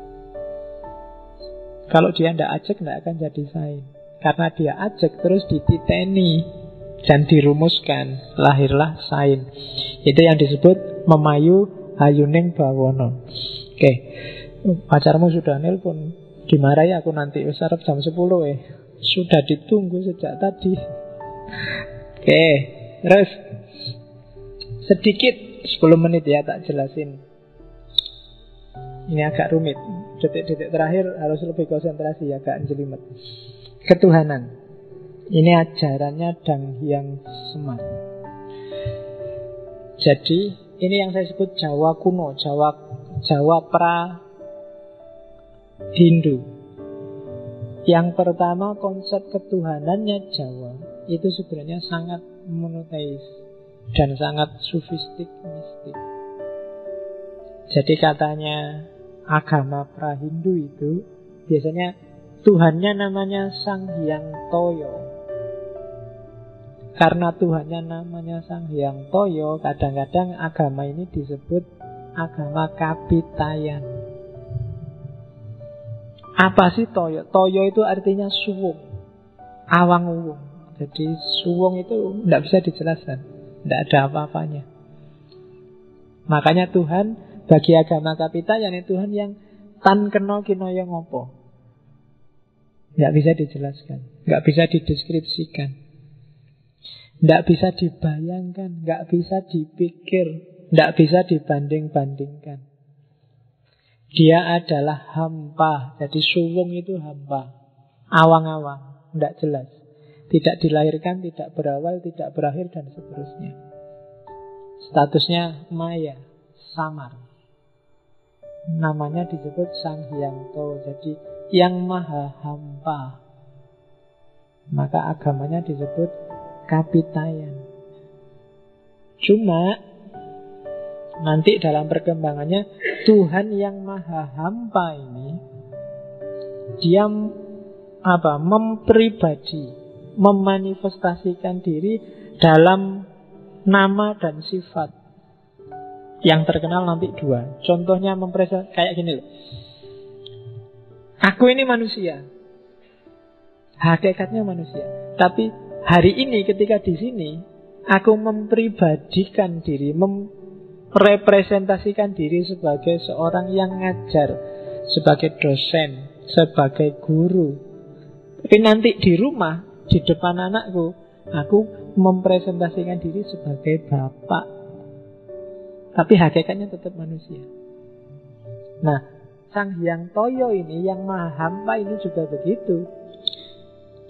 Kalau dia tidak ajek, tidak akan jadi sains. Karena dia ajek, terus dititeni dan dirumuskan, lahirlah sains. Itu yang disebut memayu hayuning bawono. Oke, pacarmu sudah nelpon. Dimarahi aku nanti, sarap jam 10 Sudah ditunggu sejak tadi. Oke, terus sedikit 10 menit ya tak jelasin. Ini agak rumit. Detik-detik terakhir harus lebih konsentrasi, agak jelimet. Ketuhanan. Ini ajarannya Dang Hyang Semar. Jadi ini yang saya sebut Jawa kuno, Jawa pra Hindu. Yang pertama, konsep ketuhanannya Jawa itu sebenarnya sangat monoteis dan sangat sufistik, mistik. Jadi katanya agama pra-Hindu itu biasanya Tuhannya namanya Sang Hyang Toyo. Karena Tuhannya namanya Sang Hyang Toyo, kadang-kadang agama ini disebut agama Kapitayan. Apa sih Toyo? Toyo itu artinya suwung, awang-uwung. Jadi suwung itu tidak bisa dijelaskan, tidak ada apa-apanya. Makanya Tuhan bagi agama Kapitayan itu Tuhan yang tan kena kinoyo ngopo. Tidak bisa dijelaskan, tidak bisa dideskripsikan, tidak bisa dibayangkan, tidak bisa dipikir, tidak bisa dibanding-bandingkan. Dia adalah hampa. Jadi suwung itu hampa, awang-awang, tidak jelas, tidak dilahirkan, tidak berawal, tidak berakhir, dan seterusnya. Statusnya maya, samar. Namanya disebut Sang Hyangto. Jadi yang maha hampa. Maka agamanya disebut Kapitayan. Cuma nanti dalam perkembangannya Tuhan yang maha hampa ini, dia mempribadi, memanifestasikan diri dalam nama dan sifat. Yang terkenal nanti dua. Contohnya kayak gini loh. Aku ini manusia, hakikatnya manusia. Tapi hari ini ketika di sini aku mempribadikan diri, merepresentasikan diri sebagai seorang yang ngajar, sebagai dosen, sebagai guru. Tapi nanti di rumah, di depan anakku, aku mempresentasikan diri sebagai bapak. Tapi hakikatnya tetap manusia. Nah, Sang Hyang Toyo ini, yang maha hampa ini juga begitu.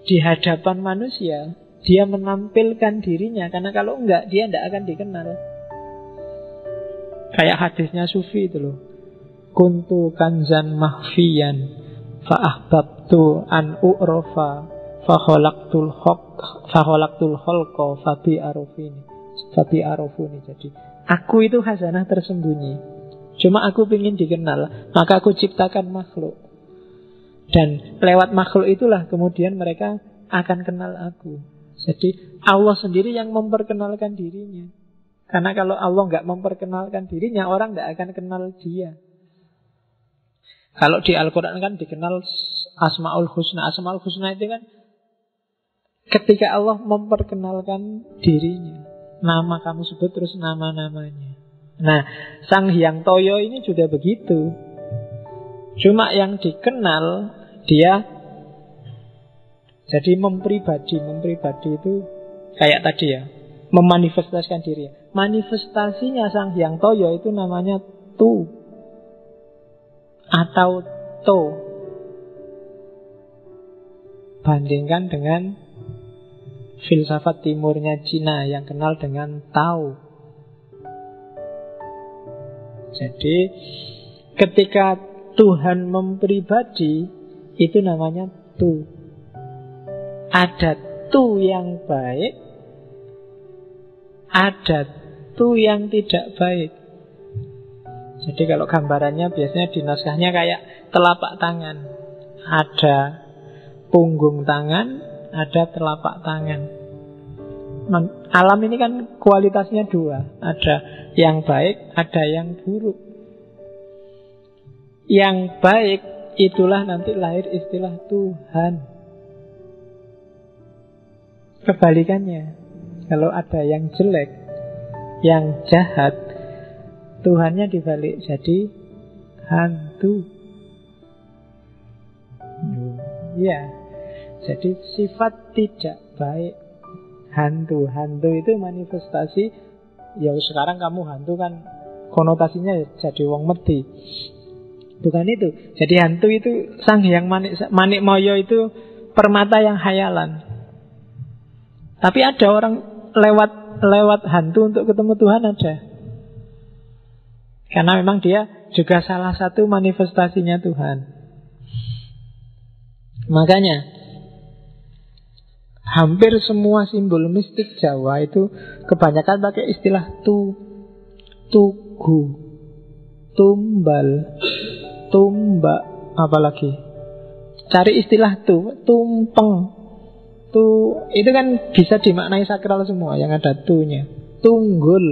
Di hadapan manusia, dia menampilkan dirinya. Karena kalau enggak, dia tidak akan dikenal. Kayak hadisnya Sufi itu loh. Kuntu kanzan mahfiyan fa'ahbabtu an u'rofa fakholaktul kholko fabi arofuni. Jadi aku itu khazanah tersembunyi, cuma aku ingin dikenal, maka aku ciptakan makhluk. Dan lewat makhluk itulah kemudian mereka akan kenal aku. Jadi Allah sendiri yang memperkenalkan dirinya. Karena kalau Allah nggak memperkenalkan dirinya, orang nggak akan kenal dia. Kalau di Al-Quran kan dikenal Asma'ul Husna. Asma'ul Husna itu kan ketika Allah memperkenalkan dirinya. Nama kamu sebut terus nama-namanya. Nah, Sang Hyang Toyo ini juga begitu. Cuma yang dikenal dia jadi mempribadi itu kayak tadi ya, memanifestasikan diri. Manifestasinya Sang Hyang Toyo itu namanya Tu atau To. Bandingkan dengan filsafat timurnya Cina yang kenal dengan Tao. Jadi ketika Tuhan mempribadi, itu namanya Tu. Ada Tu yang baik, ada Tu yang tidak baik. Jadi kalau gambarannya biasanya di naskahnya kayak telapak tangan. Ada punggung tangan, ada telapak tangan. Alam ini kan kualitasnya dua. Ada yang baik, ada yang buruk. Yang baik itulah nanti lahir istilah Tuhan. Kebalikannya, kalau ada yang jelek, yang jahat, Tuhannya dibalik jadi hantu. Ya, jadi sifat tidak baik. Hantu itu manifestasi. Ya sekarang kamu hantu kan konotasinya jadi wong mati. Bukan itu. Jadi hantu itu Sang Hyang Manik Moyo itu permata yang hayalan. Tapi ada orang lewat hantu untuk ketemu Tuhan, ada. Karena memang dia juga salah satu manifestasinya Tuhan. Makanya hampir semua simbol mistik Jawa itu kebanyakan pakai istilah tugu, tumbal, tumbak, apalagi cari istilah tumpeng. Itu kan bisa dimaknai sakral semua yang ada tunya. Tunggul,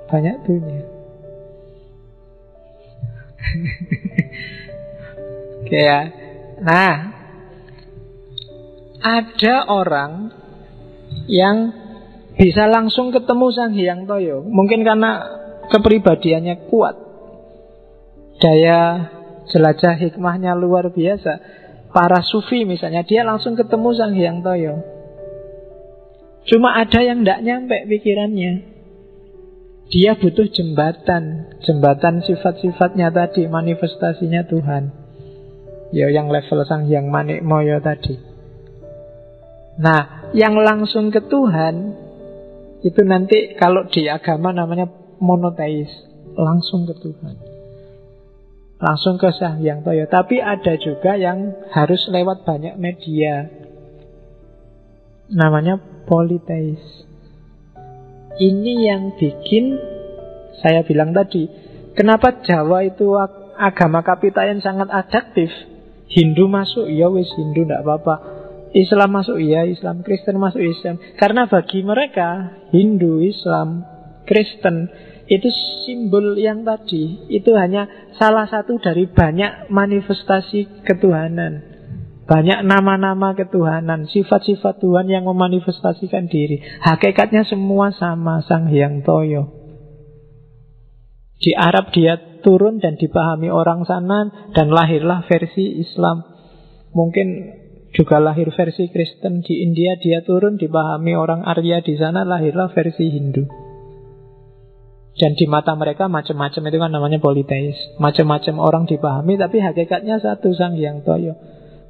banyak tunya. Oke ya. Nah, ada orang yang bisa langsung ketemu Sang Hyang Toyo. Mungkin karena kepribadiannya kuat, daya jelajah hikmahnya luar biasa. Para sufi misalnya, dia langsung ketemu Sang Hyang Toyo. Cuma ada yang tidak nyampe pikirannya. Dia butuh jembatan. Jembatan sifat-sifatnya tadi, manifestasinya Tuhan. Ya yang level Sang Hyang Manikmaya tadi. Nah, yang langsung ke Tuhan itu nanti kalau di agama namanya monoteis. Langsung ke Tuhan, langsung ke Sang Hyang Toyo. Tapi ada juga yang harus lewat banyak media, namanya politeis. Ini yang bikin saya bilang tadi, kenapa Jawa itu agama kapitayan sangat adaptif. Hindu masuk, ya wis Hindu tidak apa-apa. Islam masuk, ya Islam. Kristen masuk, Islam. Karena bagi mereka Hindu, Islam, Kristen itu simbol yang tadi. Itu hanya salah satu dari banyak manifestasi ketuhanan. Banyak nama-nama ketuhanan, sifat-sifat Tuhan yang memanifestasikan diri. Hakikatnya semua sama, Sang Hyang Toyo. Di Arab dia turun dan dipahami orang sana, dan lahirlah versi Islam. Mungkin juga lahir versi Kristen. Di India dia turun, dipahami orang Arya di sana, lahirlah versi Hindu. Dan di mata mereka macam-macam, itu kan namanya politeis. Macam-macam orang dipahami, tapi hakikatnya satu, Sang Hyang Toyo.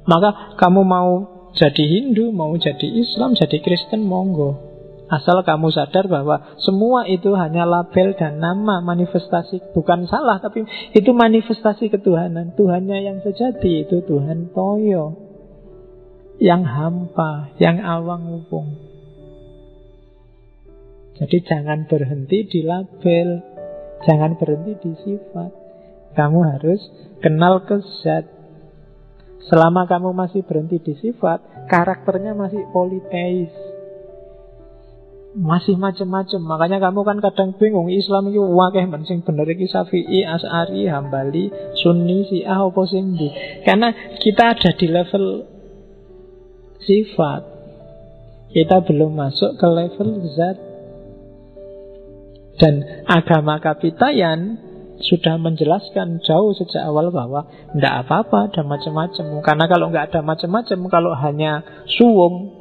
Maka kamu mau jadi Hindu, mau jadi Islam, jadi Kristen, monggo. Asal kamu sadar bahwa semua itu hanya label dan nama manifestasi. Bukan salah, tapi itu manifestasi ketuhanan. Tuhannya yang sejati itu Tuhan Toyo, yang hampa, yang awang upung. Jadi jangan berhenti di label, jangan berhenti di sifat. Kamu harus kenal ke zat. Selama kamu masih berhenti di sifat, karakternya masih politeis, masih macam-macam. Makanya kamu kan kadang bingung, Islam itu wakeh sing bener iki Syafi'i, Asy'ari, Hambali, Sunni, Syiah apa sing ndi? Karena kita ada di level sifat. Kita belum masuk ke level zat. Dan agama kapitayan sudah menjelaskan jauh sejak awal bahwa tidak apa-apa ada macam-macam. Karena kalau nggak ada macam-macam, kalau hanya suwung,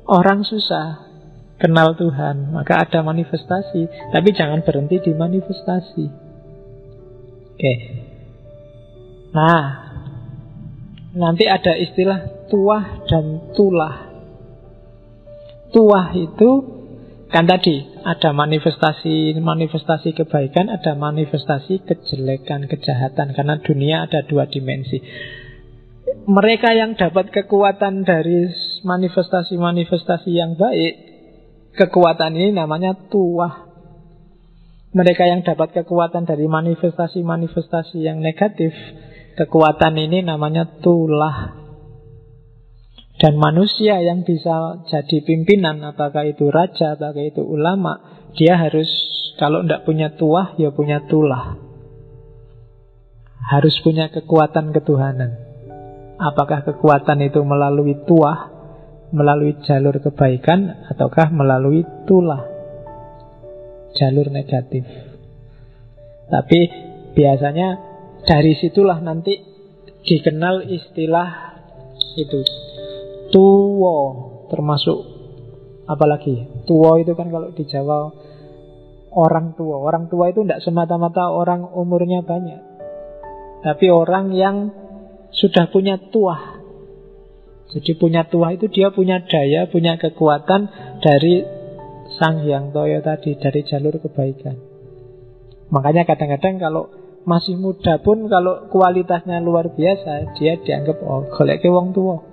orang susah kenal Tuhan. Maka ada manifestasi, tapi jangan berhenti di manifestasi. Oke. Nah, nanti ada istilah tuah dan tulah. Tuah itu kan tadi ada manifestasi kebaikan, ada manifestasi kejelekan, kejahatan. Karena dunia ada dua dimensi. Mereka yang dapat kekuatan dari manifestasi-manifestasi yang baik, kekuatan ini namanya tuah. Mereka yang dapat kekuatan dari manifestasi-manifestasi yang negatif, kekuatan ini namanya tulah. Dan manusia yang bisa jadi pimpinan, apakah itu raja, apakah itu ulama, dia harus, kalau tidak punya tuah, ya punya tulah. Harus punya kekuatan ketuhanan. Apakah kekuatan itu melalui tuah, melalui jalur kebaikan, ataukah melalui tulah, jalur negatif. Tapi biasanya dari situlah nanti dikenal istilah itu tuwo, termasuk apalagi tuwo itu kan kalau di Jawa orang tua. Orang tua itu tidak semata-mata orang umurnya banyak, tapi orang yang sudah punya tuah. Jadi punya tuah itu dia punya daya, punya kekuatan dari Sang Hyang Toyo tadi, dari jalur kebaikan. Makanya kadang-kadang kalau masih muda pun kalau kualitasnya luar biasa, dia dianggap golek ke wong tua.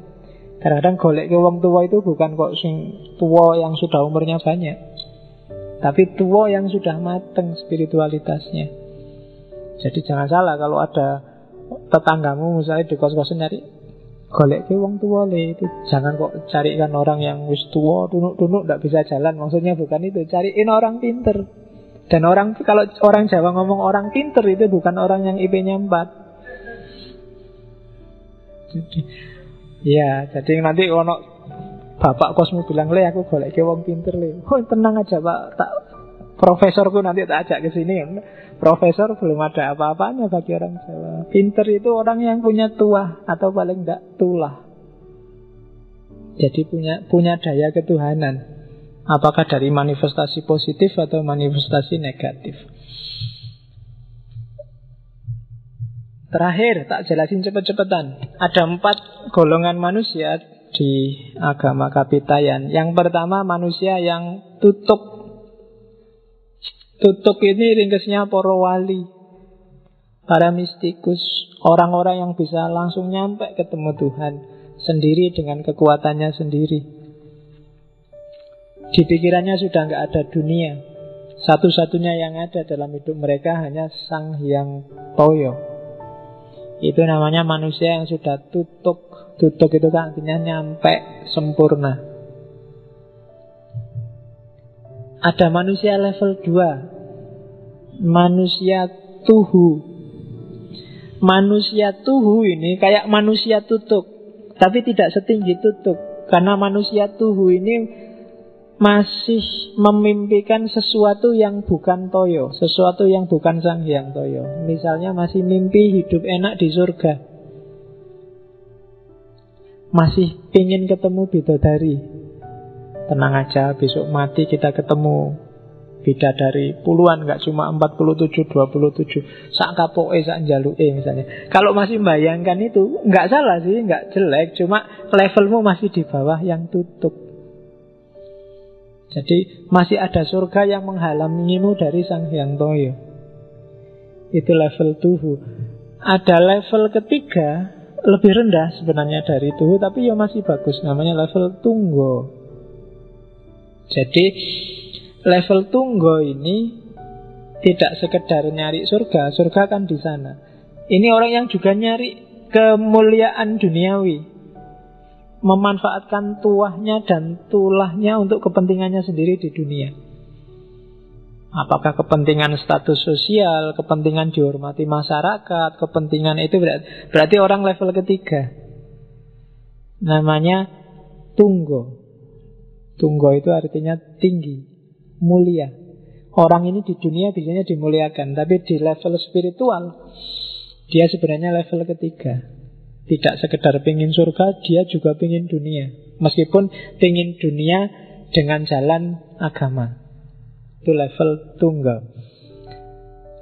Kadang-kadang golek ke wong tua itu bukan kok sing tua yang sudah umurnya banyak, tapi tua yang sudah mateng spiritualitasnya. Jadi jangan salah kalau ada tetanggamu misalnya di kos-kosan nyari golek ke wong tua le, itu jangan kok carikan orang yang wis tua, tunuk-tunuk tidak bisa jalan. Maksudnya bukan itu, cariin orang pinter. Dan orang, kalau orang Jawa ngomong orang pinter itu bukan orang yang IP-nya 4. Jadi ya, jadi nanti ono bapak kosmu bilang, le aku golek ke wong pinter le. Oh tenang aja pak, tak profesorku nanti tak ajak ke sini. Profesor belum ada apa-apanya bagi orang Jawa. Pinter itu orang yang punya tuah atau paling enggak tulah. Jadi punya daya ketuhanan. Apakah dari manifestasi positif atau manifestasi negatif. Terakhir, tak jelasin cepet-cepetan. Ada 4 golongan manusia di agama Kapitayan. Yang pertama, manusia yang tutuk. Tutuk ini ringkesnya para wali, para mistikus, orang-orang yang bisa langsung nyampe ketemu Tuhan sendiri dengan kekuatannya sendiri. Di pikirannya sudah nggak ada dunia. Satu-satunya yang ada dalam hidup mereka hanya Sang Hyang Toyo. Itu namanya manusia yang sudah tutuk. Tutuk itu kan artinya nyampe sempurna. Ada manusia level 2, manusia tuhu. Manusia tuhu ini kayak manusia tutuk, tapi tidak setinggi tutuk. Karena manusia tuhu ini masih memimpikan sesuatu yang bukan Toyo, sesuatu yang bukan Sang Hyang Toyo. Misalnya masih mimpi hidup enak di surga, masih ingin ketemu bidadari. Tenang aja, besok mati kita ketemu bidadari puluhan, gak cuma 47, 27. Sak kapoke, sak njaluke misalnya. Kalau masih membayangkan itu, gak salah sih, gak jelek. Cuma levelmu masih di bawah yang tutup. Jadi masih ada surga yang menghalangimu dari Sang Hyang Toyo. Itu level tuhu. Ada level ketiga, lebih rendah sebenarnya dari tuhu, tapi ya masih bagus, namanya level tunggo. Jadi level tunggo ini tidak sekedar nyari surga, surga kan di sana. Ini orang yang juga nyari kemuliaan duniawi, memanfaatkan tuahnya dan tulahnya untuk kepentingannya sendiri di dunia. Apakah kepentingan status sosial, kepentingan dihormati masyarakat, kepentingan itu berarti orang level ketiga. Namanya tunggo. Tunggo itu artinya tinggi, mulia. Orang ini di dunia biasanya dimuliakan, tapi di level spiritual dia sebenarnya level ketiga. Tidak sekedar pengen surga, dia juga pengen dunia. Meskipun pengen dunia dengan jalan agama. Itu level tunggal.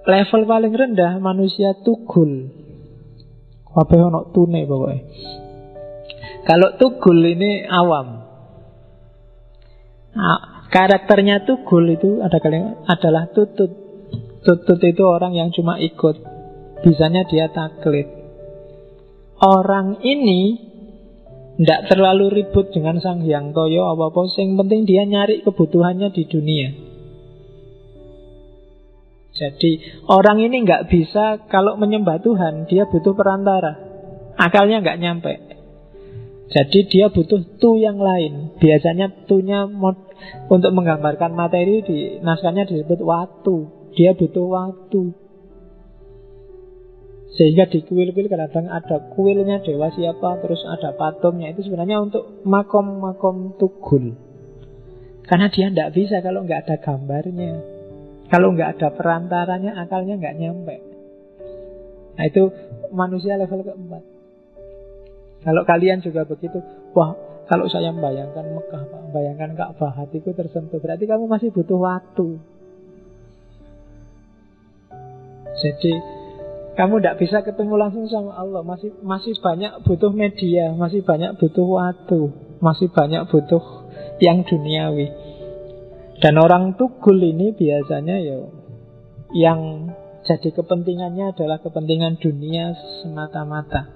Level paling rendah manusia tugul. Apa ono tune pokoknya. Kalau tugul ini awam. Karakternya tugul itu adalah tutut. Tutut itu orang yang cuma ikut. Bisanya dia taklid. Orang ini tidak terlalu ribut dengan Sang Hyang Toyo apa-apa. Yang penting dia nyari kebutuhannya di dunia. Jadi orang ini nggak bisa, kalau menyembah Tuhan dia butuh perantara. Akalnya nggak nyampe. Jadi dia butuh tu yang lain. Biasanya tunya untuk menggambarkan materi di naskahnya disebut waktu. Dia butuh waktu. Sehingga di kuil-kuil kadang ada kuilnya dewa siapa, terus ada patungnya. Itu sebenarnya untuk makom-makom tugul. Karena dia tidak bisa kalau nggak ada gambarnya. Kalau nggak ada perantaranya, akalnya nggak nyampe. Nah itu manusia level keempat. Kalau kalian juga begitu, wah kalau saya membayangkan Mekah, membayangkan Ka'bah, hatiku tersentuh. Berarti kamu masih butuh waktu. Jadi kamu tidak bisa ketemu langsung sama Allah. Masih banyak butuh media, masih banyak butuh waktu, masih banyak butuh yang duniawi. Dan orang tugul ini biasanya yang jadi kepentingannya adalah kepentingan dunia semata-mata.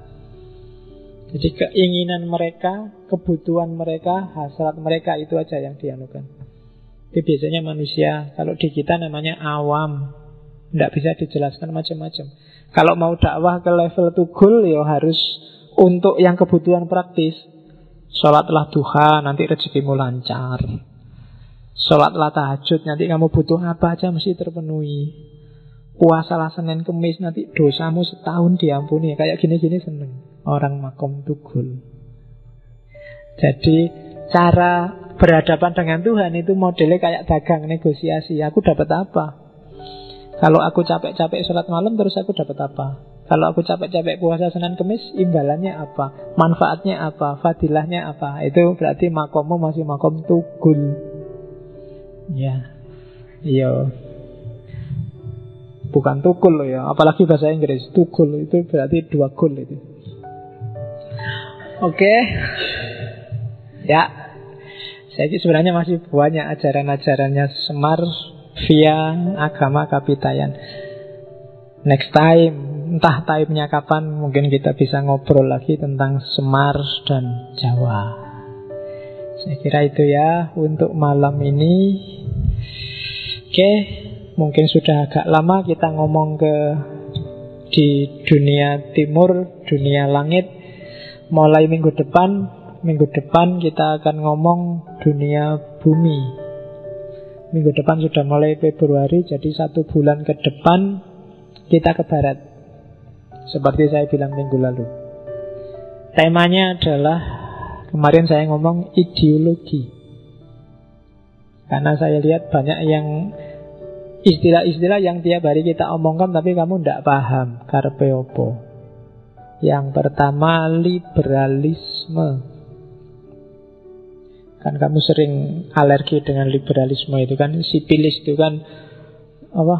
Jadi keinginan mereka, kebutuhan mereka, hasrat mereka itu aja yang dianukan. Itu biasanya manusia, kalau di kita namanya awam. Tidak bisa dijelaskan macam-macam. Kalau mau dakwah ke level tugul harus untuk yang kebutuhan praktis. Sholatlah duha, nanti rezekimu lancar. Sholatlah tahajud, nanti kamu butuh apa aja mesti terpenuhi. Puasalah Senin Kemis, nanti dosamu setahun diampuni. Kayak gini-gini seneng orang makom tugul. Jadi cara berhadapan dengan Tuhan itu modelnya kayak dagang, negosiasi. Aku dapat apa? Kalau aku capek-capek sholat malam, terus aku dapat apa? Kalau aku capek-capek puasa Senin Kemis, imbalannya apa? Manfaatnya apa? Fadilahnya apa? Itu berarti makommu masih makom tugul. Ya, iya. Bukan tukul loh ya, apalagi bahasa Inggris. Tukul itu berarti 2 gol itu. Oke. Ya, saya sebenarnya masih banyak ajaran-ajarannya Semar via agama Kapitayan. Next time, entah time-nya kapan, mungkin kita bisa ngobrol lagi tentang Semar dan Jawa. Saya kira itu ya untuk malam ini. Oke, mungkin sudah agak lama kita ngomong di dunia timur, dunia langit. Mulai minggu depan kita akan ngomong dunia bumi. Minggu depan sudah mulai Februari, jadi 1 bulan ke depan kita ke barat. Seperti saya bilang minggu lalu. Temanya adalah, kemarin saya ngomong ideologi. Karena saya lihat banyak yang istilah-istilah yang tiap hari kita omongkan tapi kamu tidak paham karepe opo. Yang pertama, liberalisme. Kan kamu sering alergi dengan liberalisme itu kan, sipilis itu kan apa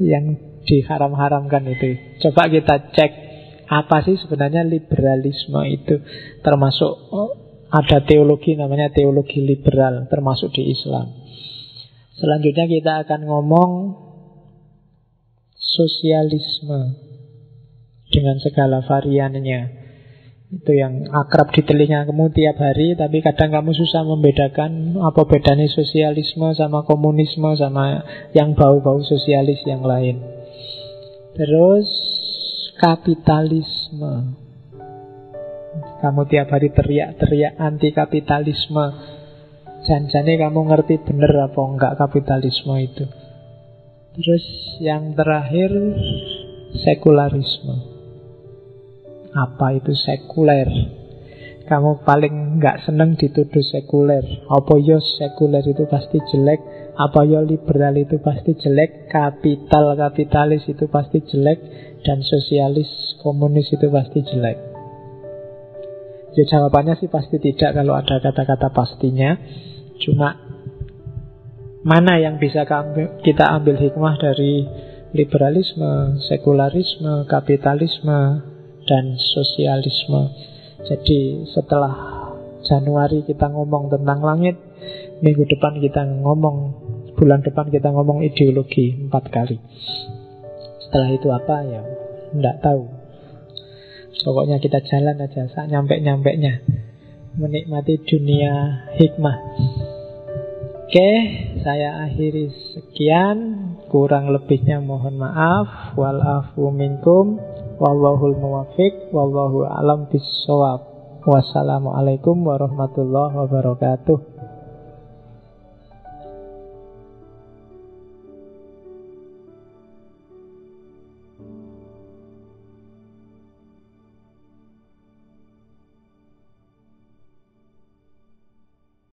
yang diharam-haramkan itu. Coba kita cek apa sih sebenarnya liberalisme itu. Termasuk ada teologi namanya teologi liberal, termasuk di Islam. Selanjutnya kita akan ngomong sosialisme dengan segala variannya. Itu yang akrab di telinga kamu tiap hari, tapi kadang kamu susah membedakan apa bedanya sosialisme sama komunisme sama yang bau-bau sosialis yang lain. Terus kapitalisme. Kamu tiap hari teriak-teriak anti kapitalisme. Jangan-jangan kamu ngerti bener apa enggak kapitalisme itu. Terus yang terakhir, sekularisme. Apa itu sekuler? Kamu paling nggak seneng dituduh sekuler. Apa yo sekuler itu pasti jelek? Apa yo liberal itu pasti jelek? Kapitalis itu pasti jelek? Dan sosialis, komunis itu pasti jelek? Ya jawabannya sih pasti tidak kalau ada kata-kata pastinya. Cuma mana yang bisa kita ambil hikmah dari liberalisme, sekularisme, kapitalisme, dan sosialisme. Jadi setelah Januari kita ngomong tentang langit, minggu depan kita ngomong, bulan depan kita ngomong ideologi 4 kali. Setelah itu apa ya enggak tahu. Pokoknya kita jalan aja sak nyampe-nyampenya, menikmati dunia hikmah. Oke, saya akhiri sekian. Kurang lebihnya mohon maaf. Wal afu minkum. Wallahul muwaffiq. Wallahu a'lam bissawab. Wassalamualaikum warahmatullahi wabarakatuh.